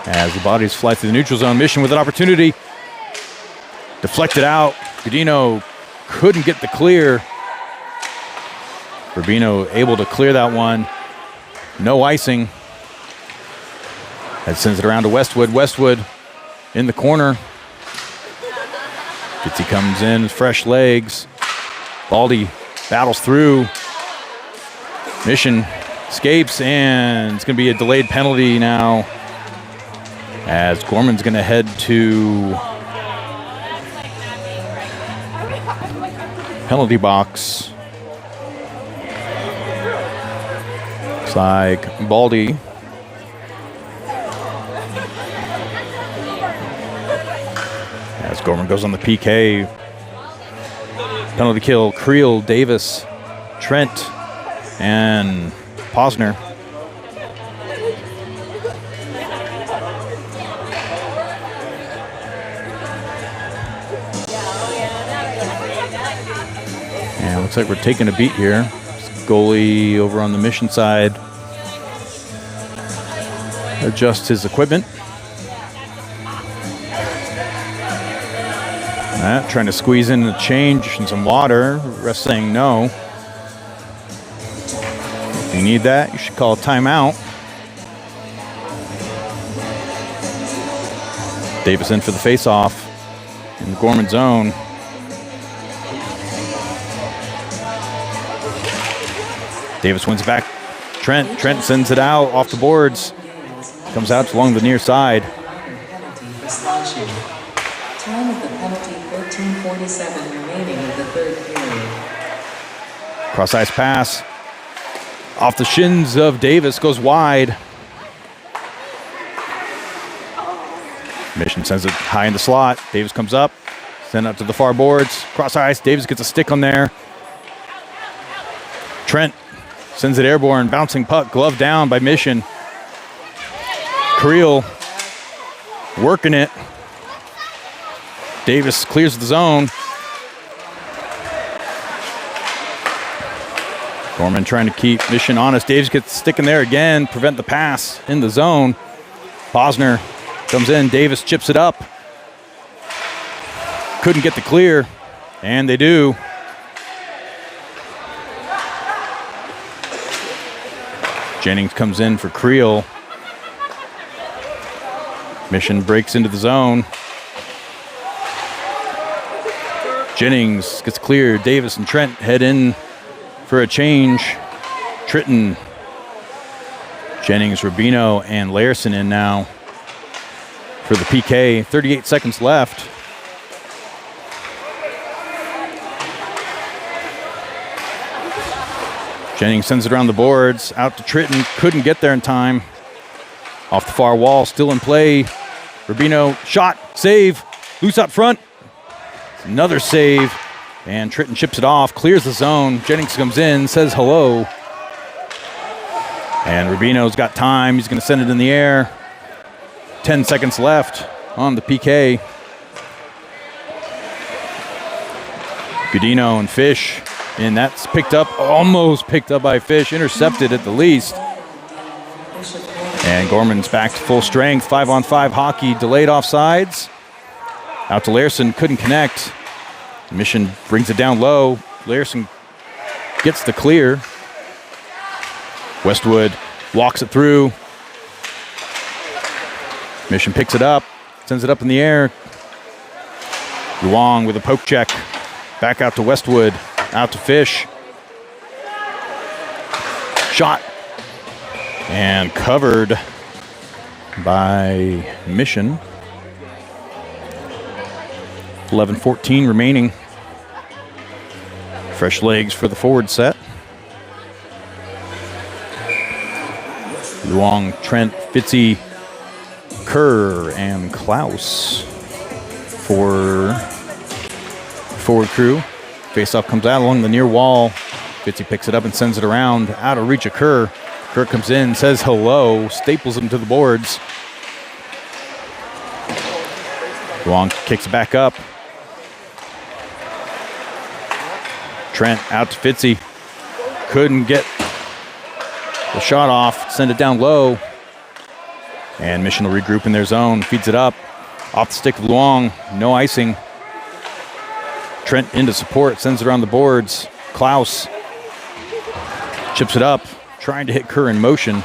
As the bodies fly through the neutral zone. Mission with an opportunity. Deflected out. Godino couldn't get the clear. Rubino able to clear that one. No icing. That sends it around to Westwood. Westwood in the corner. Fitzy comes in, fresh legs. Baldy battles through. Mission escapes, and it's going to be a delayed penalty now, as Gorman's going to head to penalty box. Looks like Baldy. As Gorman goes on the PK. Penalty kill, Creel, Davis, Trent, and Posner. And looks like we're taking a beat here. Goalie over on the Mission side adjusts his equipment. Trying to squeeze in a change and some water. Ref saying no. If you need that, you should call a timeout. Davis in for the face-off in the Gorman zone. Davis wins back. Trent sends it out off the boards. Comes out along the near side. Time of the penalty, 13:47 remaining of the third period. Cross ice pass. Off the shins of Davis, goes wide. Mission sends it high in the slot. Davis comes up, send it up to the far boards. Cross ice, Davis gets a stick on there. Trent sends it airborne, bouncing puck, glove down by Mission. Creel working it. Davis clears the zone. Gorman trying to keep Mission honest. Davis gets the stick in there again, prevent the pass in the zone. Posner comes in, Davis chips it up. Couldn't get the clear, and they do. Jennings comes in for Creel. Mission breaks into the zone. Jennings gets cleared. Davis and Trent head in for a change. Tritton, Jennings, Rubino, and Larson in now for the PK. 38 seconds left. Jennings sends it around the boards. Out to Tritton. Couldn't get there in time. Off the far wall. Still in play. Rubino, shot, save. Loose up front. Another save. And Tritton chips it off. Clears the zone. Jennings comes in. Says hello. And Rubino's got time. He's going to send it in the air. 10 seconds left on the PK. Godino and Fish. And that's picked up, almost picked up by Fish. Intercepted at the least. And Gorman's back to full strength. 5-on-5 hockey, delayed offsides. Out to Larson, couldn't connect. Mission brings it down low. Larson gets the clear. Westwood walks it through. Mission picks it up, sends it up in the air. Luong with a poke check. Back out to Westwood, out to Fish. Shot. And covered by Mission. 11:14 remaining. Fresh legs for the forward set. Luong, Trent, Fitzy, Kerr, and Klaus for forward crew. Faceoff comes out along the near wall. Fitzy picks it up and sends it around. Out of reach of Kerr. Kerr comes in, says hello, staples him to the boards. Luong kicks it back up. Trent out to Fitzy. Couldn't get the shot off. Send it down low. And Mission will regroup in their zone. Feeds it up. Off the stick of Luong. No icing. Trent into support. Sends it around the boards. Klaus chips it up. Trying to hit Kerr in motion.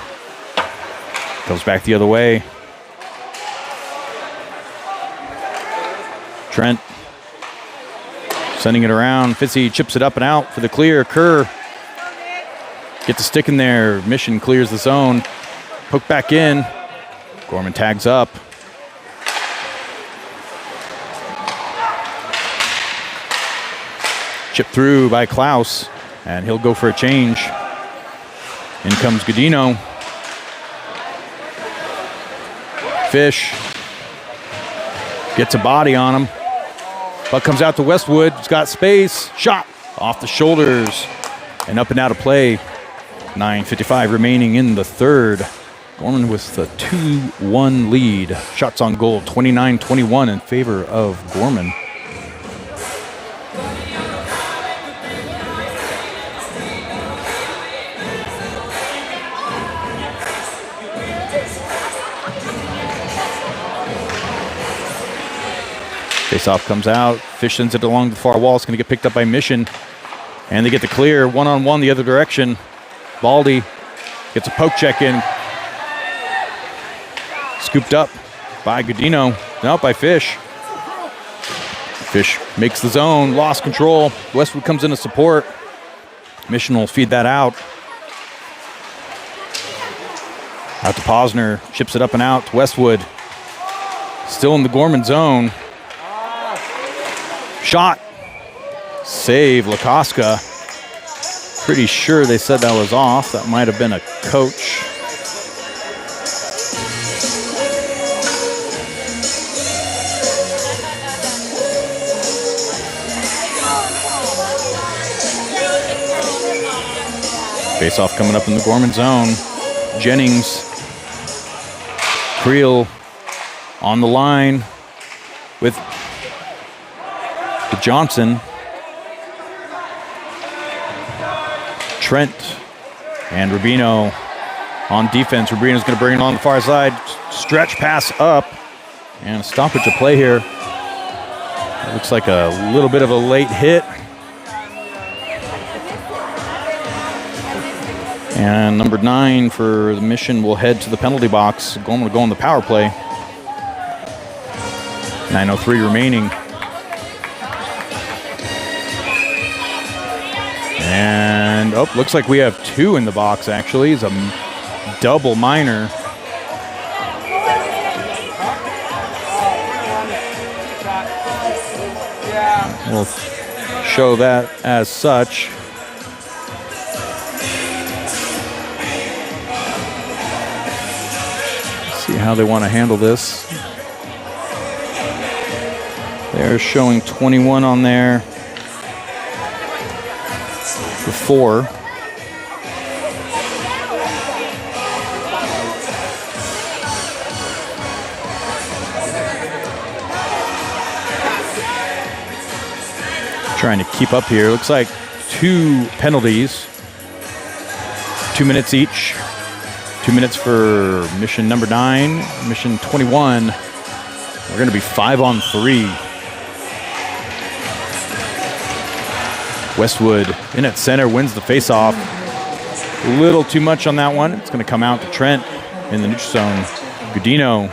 Goes back the other way. Trent sending it around. Fitzy chips it up and out for the clear. Kerr gets a stick in there. Mission clears the zone. Hook back in. Gorman tags up. Chip through by Klaus, and he'll go for a change. In comes Godino. Fish gets a body on him. Puck comes out to Westwood. He's got space. Shot off the shoulders and up and out of play. 9:55 remaining in the third. Gorman with the 2-1 lead. Shots on goal, 29-21 in favor of Gorman. Face-off comes out. Fish sends it along the far wall. It's going to get picked up by Mission. And they get the clear. One-on-one the other direction. Baldy gets a poke check in. Scooped up by Godino. No, by Fish. Fish makes the zone. Lost control. Westwood comes in to support. Mission will feed that out. Out to Posner. Chips it up and out to Westwood. Still in the Gorman zone. Shot. Save, Lakoska. Pretty sure they said that was off. That might have been a coach. Face-off coming up in the Gorman zone. Jennings. Creel on the line with Johnson. Trent and Rubino on defense. Rubino's going to bring it on the far side. Stretch pass up. And a stoppage of play here. It looks like a little bit of a late hit. And number 9 for the Mission will head to the penalty box. Gorman will go on the power play. 9:03 remaining. And, looks like we have 2 in the box, actually. It's a double minor. We'll show that as such. See how they want to handle this. They're showing 21 on there for 4. Trying to keep up here. Looks like 2 penalties. 2 minutes each. 2 minutes for Mission number 9, Mission 21. We're going to be 5 on 3. Westwood in at center, wins the face-off. A little too much on that one. It's going to come out to Trent in the neutral zone. Godino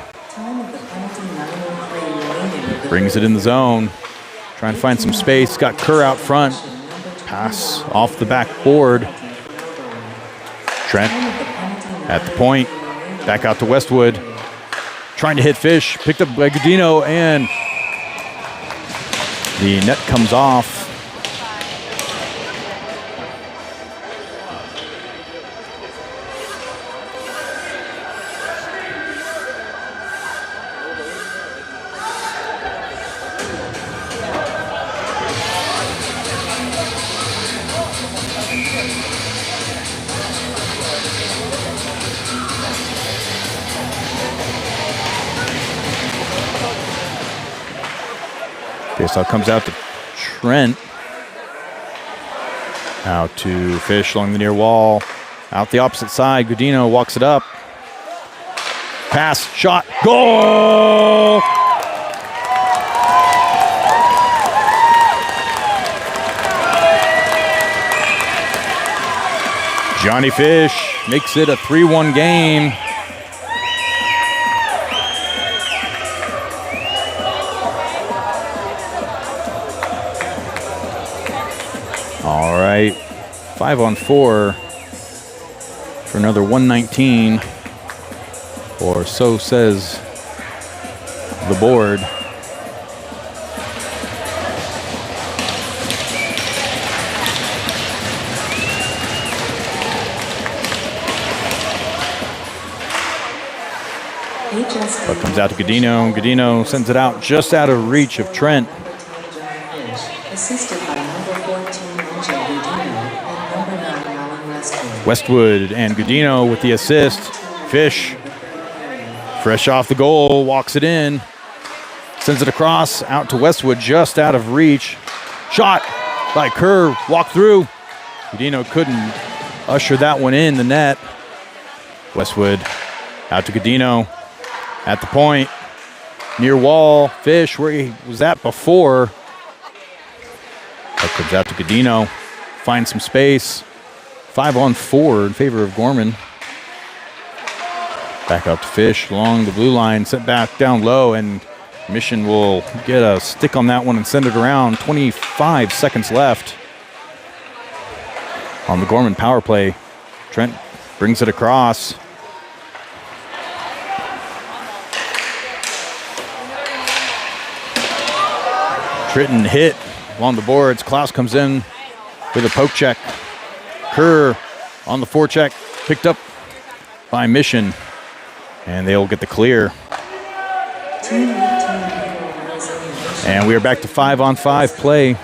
brings it in the zone. Trying to find some space. Got Kerr out front. Pass off the backboard. Trent at the point. Back out to Westwood. Trying to hit Fish. Picked up by Godino, and the net comes off. Faceoff comes out to Trent. Out to Fish along the near wall. Out the opposite side. Godino walks it up. Pass, shot, goal! Johnny Fish makes it a 3-1 game. All right, 5 on 4 for another 119, or so says the board. But comes out to Godino. Godino sends it out just out of reach of Trent. Assisted by number 14, and number 9, Alan Westwood. Westwood and Godino with the assist. Fish, fresh off the goal, walks it in. Sends it across, out to Westwood, just out of reach. Shot by Kerr, walked through. Godino couldn't usher that one in the net. Westwood out to Godino at the point. near wall. Fish, where he was at before. That comes out to Godino. Finds some space. 5-on-4 in favor of Gorman. Back out to Fish along the blue line. Sent back down low, and Mission will get a stick on that one and send it around. 25 seconds left on the Gorman power play. Trent brings it across. Tritton hit along the boards. Klaus comes in with a poke check. Kerr on the forecheck, picked up by Mission, and they'll get the clear. And we are back to 5-on-5 play.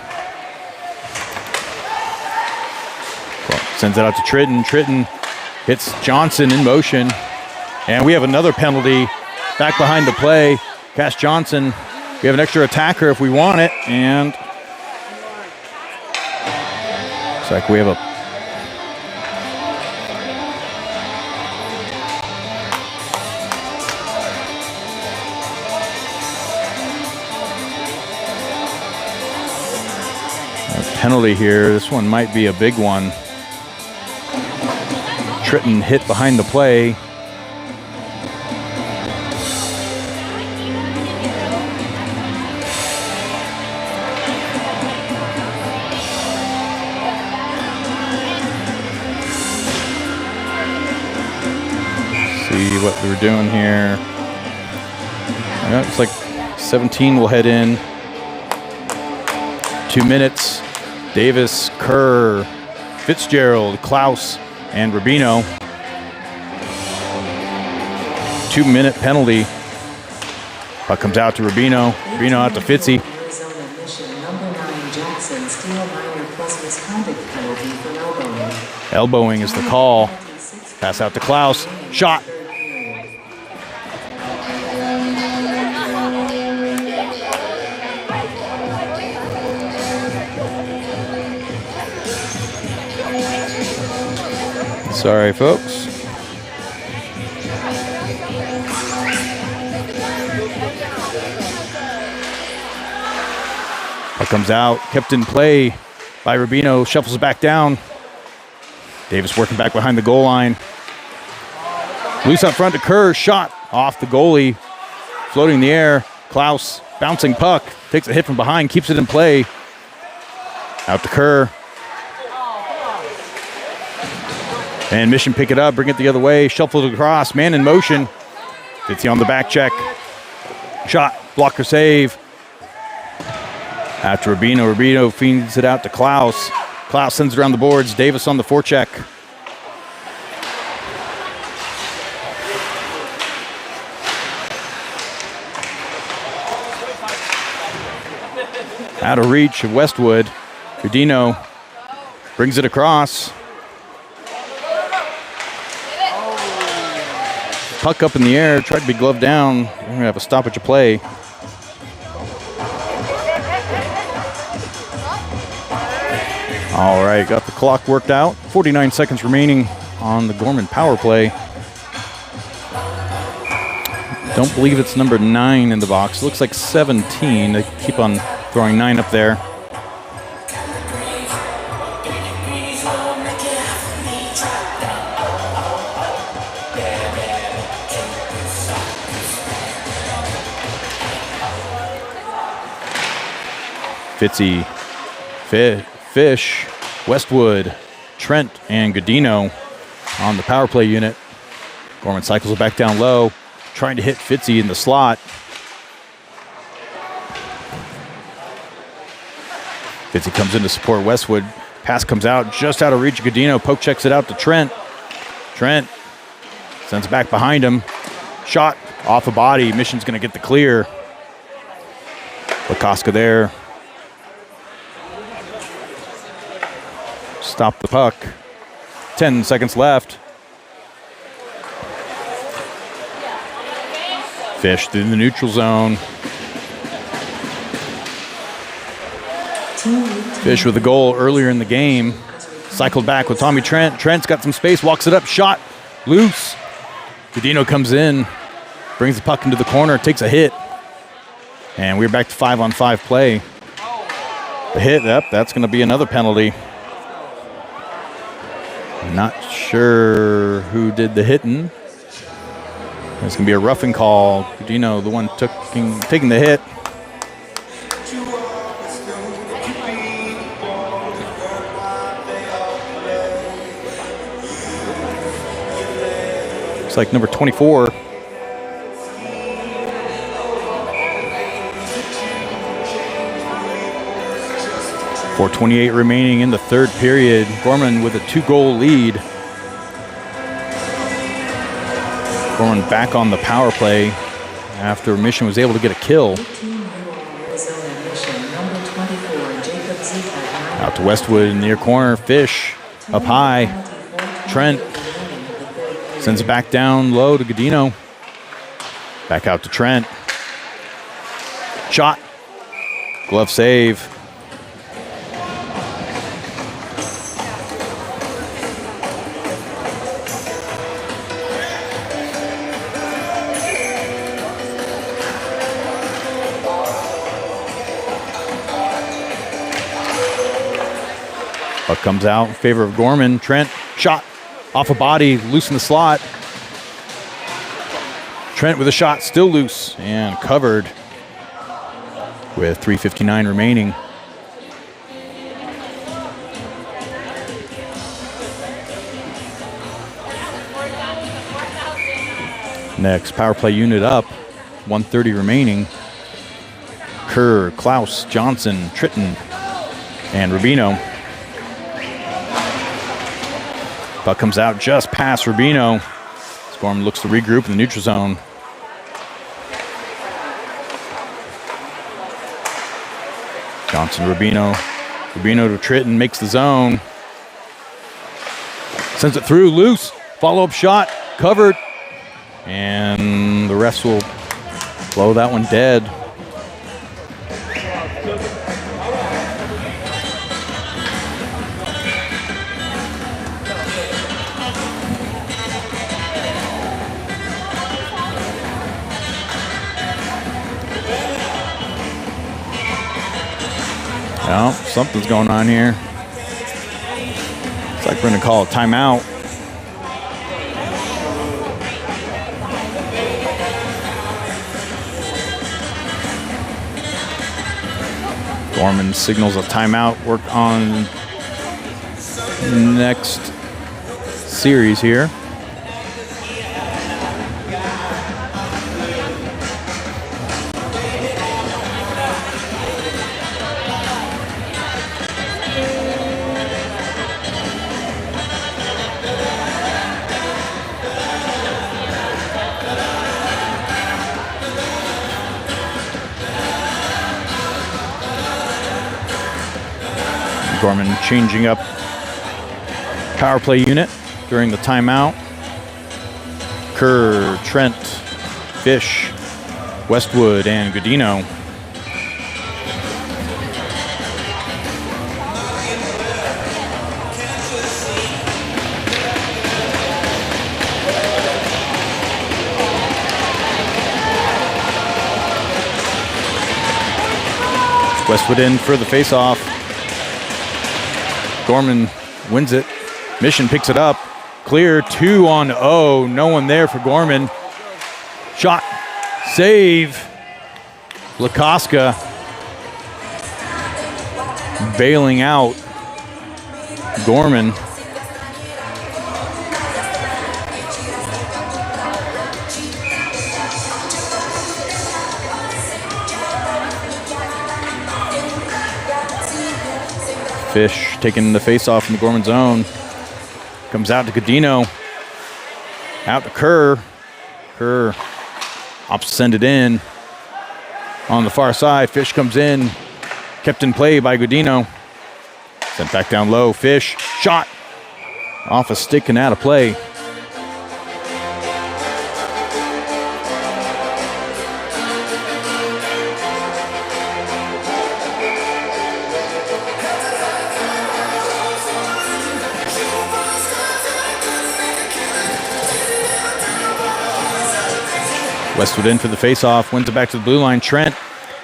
Sends it out to Tritton. Tritton hits Johnson in motion. And we have another penalty back behind the play. Cash Johnson. We have an extra attacker if we want it. And looks like we have a penalty here. This one might be a big one. Tritton hit behind the play. See what we're doing here. Yeah, it's like 17 will head in. 2 minutes. Davis, Kerr, Fitzgerald, Klaus, and Rubino. 2-minute penalty. Puck comes out to Rubino. Rubino out to Fitzy. Elbowing is the call. Pass out to Klaus. Shot. Sorry, folks. Puck comes out, kept in play by Rubino, shuffles it back down. Davis working back behind the goal line. Loose up front to Kerr, shot off the goalie, floating in the air. Klaus, bouncing puck, takes a hit from behind, keeps it in play. Out to Kerr. And Mission pick it up, bring it the other way, shuffle it across, man in motion. Fitzy on the back check. Shot, blocker save. After Rubino, Rubino feeds it out to Klaus. Klaus sends it around the boards, Davis on the forecheck. Out of reach of Westwood. Godino brings it across. Puck up in the air, tried to be gloved down. We're going to have a stoppage of play. All right, got the clock worked out. 49 seconds remaining on the Gorman power play. Don't believe it's number 9 in the box. Looks like 17. They keep on throwing 9 up there. Fitzy, Fish, Westwood, Trent, and Godino on the power play unit. Gorman cycles it back down low, trying to hit Fitzy in the slot. Fitzy comes in to support Westwood. Pass comes out, just out of reach of Godino. Poke checks it out to Trent. Trent sends it back behind him. Shot off a body. Mission's going to get the clear. Lakoska there. Stop the puck. 10 seconds left. Fish through the neutral zone. Fish with a goal earlier in the game. Cycled back with Tommy Trent. Trent's got some space, walks it up, shot, loose. Godino comes in, brings the puck into the corner, takes a hit. And we're back to 5-on-5 play. The hit, that's going to be another penalty. Not sure who did the hitting. It's going to be a roughing call. Gudino, the one taking the hit. Looks like number 24. .428 remaining in the third period. Gorman with a 2-goal lead. Gorman back on the power play after Mission was able to get a kill. Out to Westwood in the near corner. Fish up high. Trent sends it back down low to Gudino. Back out to Trent. Shot. Glove save. Puck comes out in favor of Gorman. Trent, shot off a body, loose in the slot. Trent with a shot, still loose and covered with 3:59 remaining. Next power play unit up, 1:30 remaining. Kerr, Klaus, Johnson, Tritton, and Rubino. Puck comes out just past Rubino. Gorman looks to regroup in the neutral zone. Johnson, Rubino. Rubino to Tritton, makes the zone. Sends it through, loose. Follow-up shot, covered. And the refs will blow that one dead. Well, something's going on here. It's like we're going to call a timeout. Gorman signals a timeout. Work on next series here. Gorman changing up power play unit during the timeout. Kerr, Trent, Fish, Westwood, and Gudino. Westwood in for the face-off. Gorman wins it. Mission picks it up. Clear 2-on-0. No one there for Gorman. Shot. Save. Lakoska bailing out Gorman. Fish taking the face-off from the Gorman zone. Comes out to Gudino. Out to Kerr. Kerr opts to send it in. On the far side, Fish comes in. Kept in play by Gudino. Sent back down low. Fish, shot. Off a stick and out of play. Westwood in for the face-off, wins it back to the blue line. Trent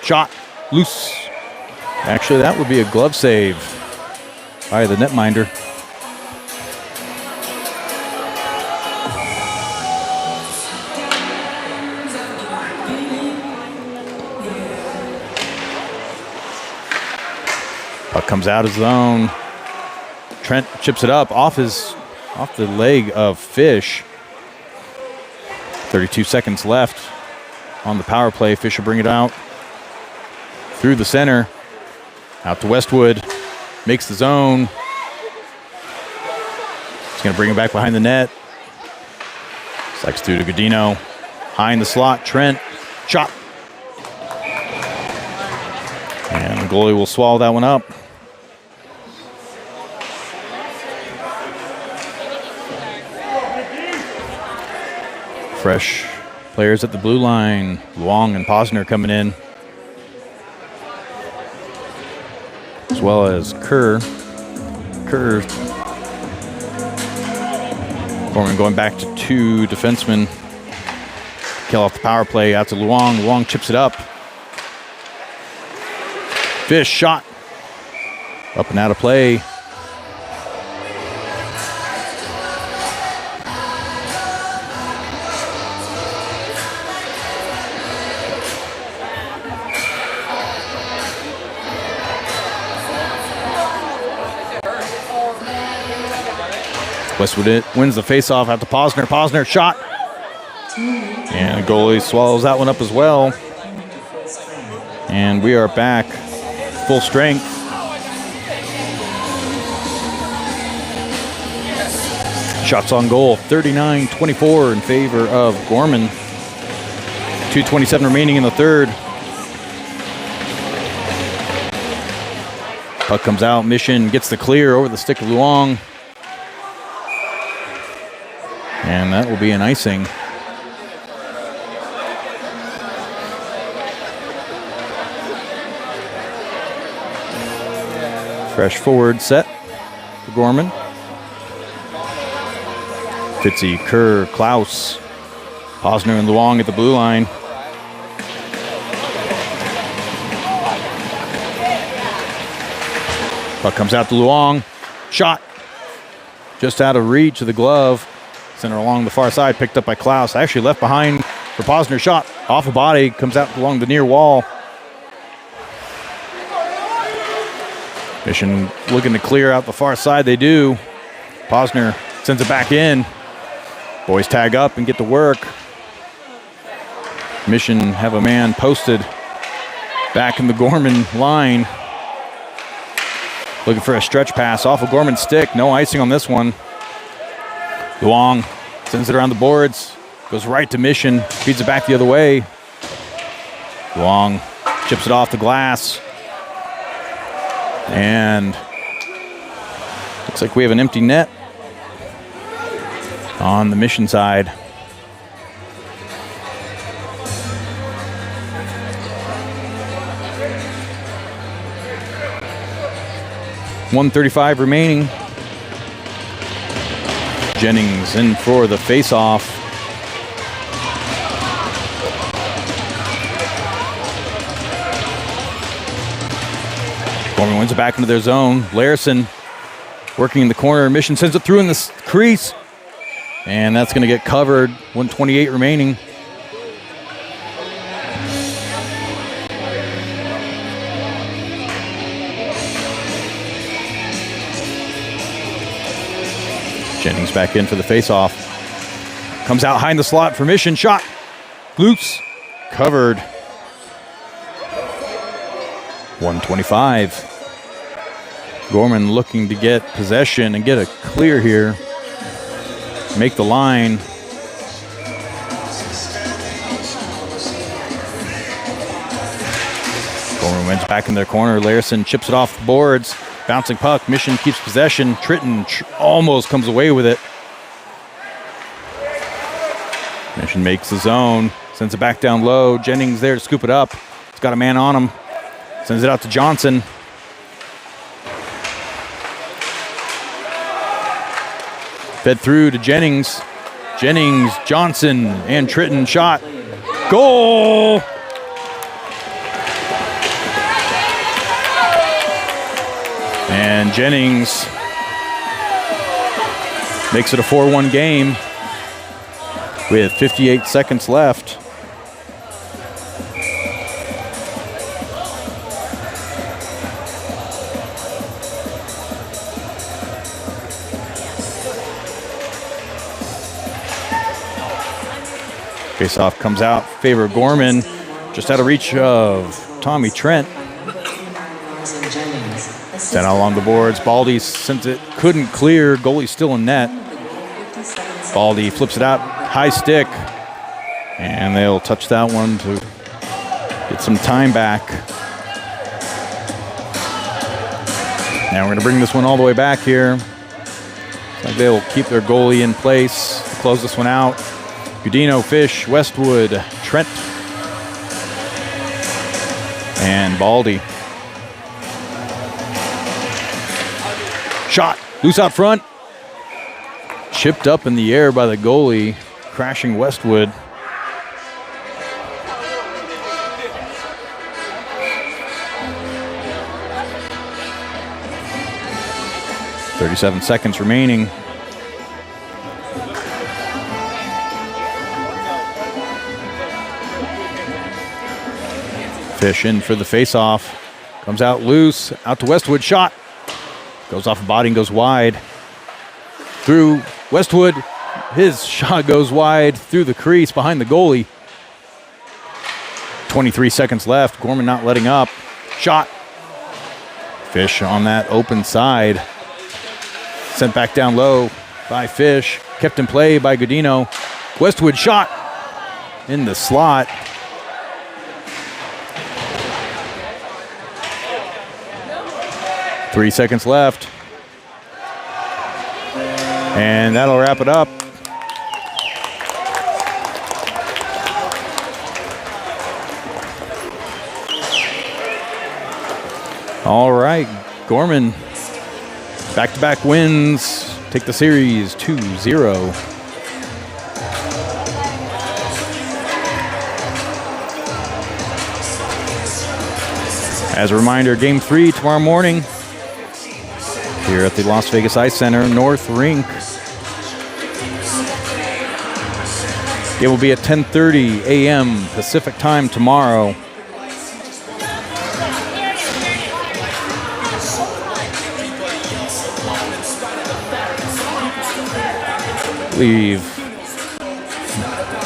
Shot. Loose. Actually, that would be a glove save by the netminder. Puck comes out of zone. Trent chips it up off the leg of Fish. 32 seconds left on the power play. Fish will bring it out through the center. Out to Westwood. Makes the zone. He's going to bring it back behind the net. Sykes through to Godino. High in the slot. Trent. Shot. And the goalie will swallow that one up. Fresh players at the blue line. Luong and Posner coming in. As well as Kerr. Gorman going back to two defensemen. Kill off the power play out to Luong. Luong chips it up. Fish shot. Up and out of play. Westwood wins the faceoff out to Posner. Posner shot. And the goalie swallows that one up as well. And we are back full strength. Shots on goal, 39-24 in favor of Gorman. 2:27 remaining in the third. Puck comes out. Mission gets the clear over the stick of Luong. And that will be an icing. Fresh forward set for Gorman. Fitzy, Kerr, Klaus, Posner and Luong at the blue line. Puck comes out to Luong. Shot. Just out of reach of the glove. Center along the far side, picked up by Klaus. Actually left behind for Posner. Shot off a body, comes out along the near wall. Mission looking to clear out the far side. They do. Posner sends it back in. Boys tag up and get to work. Mission have a man posted back in the Gorman line. Looking for a stretch pass off of Gorman's stick. No icing on this one. Luong sends it around the boards. Goes right to Mission. Feeds it back the other way. Luong chips it off the glass. And looks like we have an empty net on the Mission side. .135 remaining. Jennings in for the face-off. Gorman wins it back into their zone. Larison working in the corner. Mission sends it through in the crease. And that's going to get covered. 1:28 remaining. Jennings back in for the face-off. Comes out high in the slot for Mission. Shot. Loose. Covered. 1:25. Gorman looking to get possession and get a clear here. Make the line. Gorman wins back in their corner. Larison chips it off the boards. Bouncing puck. Mission keeps possession. Tritton almost comes away with it. Mission makes the zone. Sends it back down low. Jennings there to scoop it up. He's got a man on him. Sends it out to Johnson. Fed through to Jennings. Jennings, Johnson, and Tritton shot. Goal! And Jennings makes it a 4-1 game with 58 seconds left. Face-off comes out in favor of Gorman, just out of reach of Tommy Trent. Sent out along the boards. Baldy sent it, couldn't clear. Goalie still in net. Baldy flips it out, high stick, and they'll touch that one to get some time back. Now we're going to bring this one all the way back here. Looks like they'll keep their goalie in place to close this one out. Gudino, Fish, Westwood, Trent, and Baldy. Shot, loose out front. Chipped up in the air by the goalie, crashing Westwood. .37 seconds remaining. Fish in for the face-off. Comes out loose, out to Westwood, shot. Goes off a body and goes wide. Through Westwood, his shot goes wide through the crease behind the goalie. 23 seconds left, Gorman not letting up. Shot. Fish on that open side. Sent back down low by Fish. Kept in play by Gudino. Westwood shot in the slot. Three seconds left. And that'll wrap it up. All right, Gorman, back-to-back wins, take the series 2-0. As a reminder, Game 3 tomorrow morning here at the Las Vegas Ice Center, North Rink. It will be at 10:30 a.m. Pacific time tomorrow.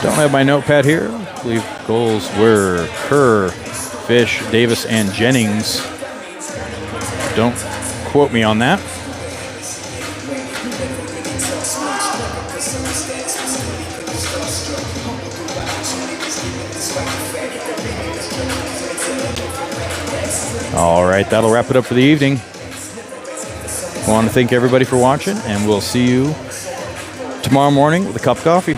Don't have my notepad here. I believe goals were Kerr, Fish, Davis, and Jennings. Don't quote me on that. All right, that'll wrap it up for the evening. I want to thank everybody for watching, and we'll see you tomorrow morning with a cup of coffee.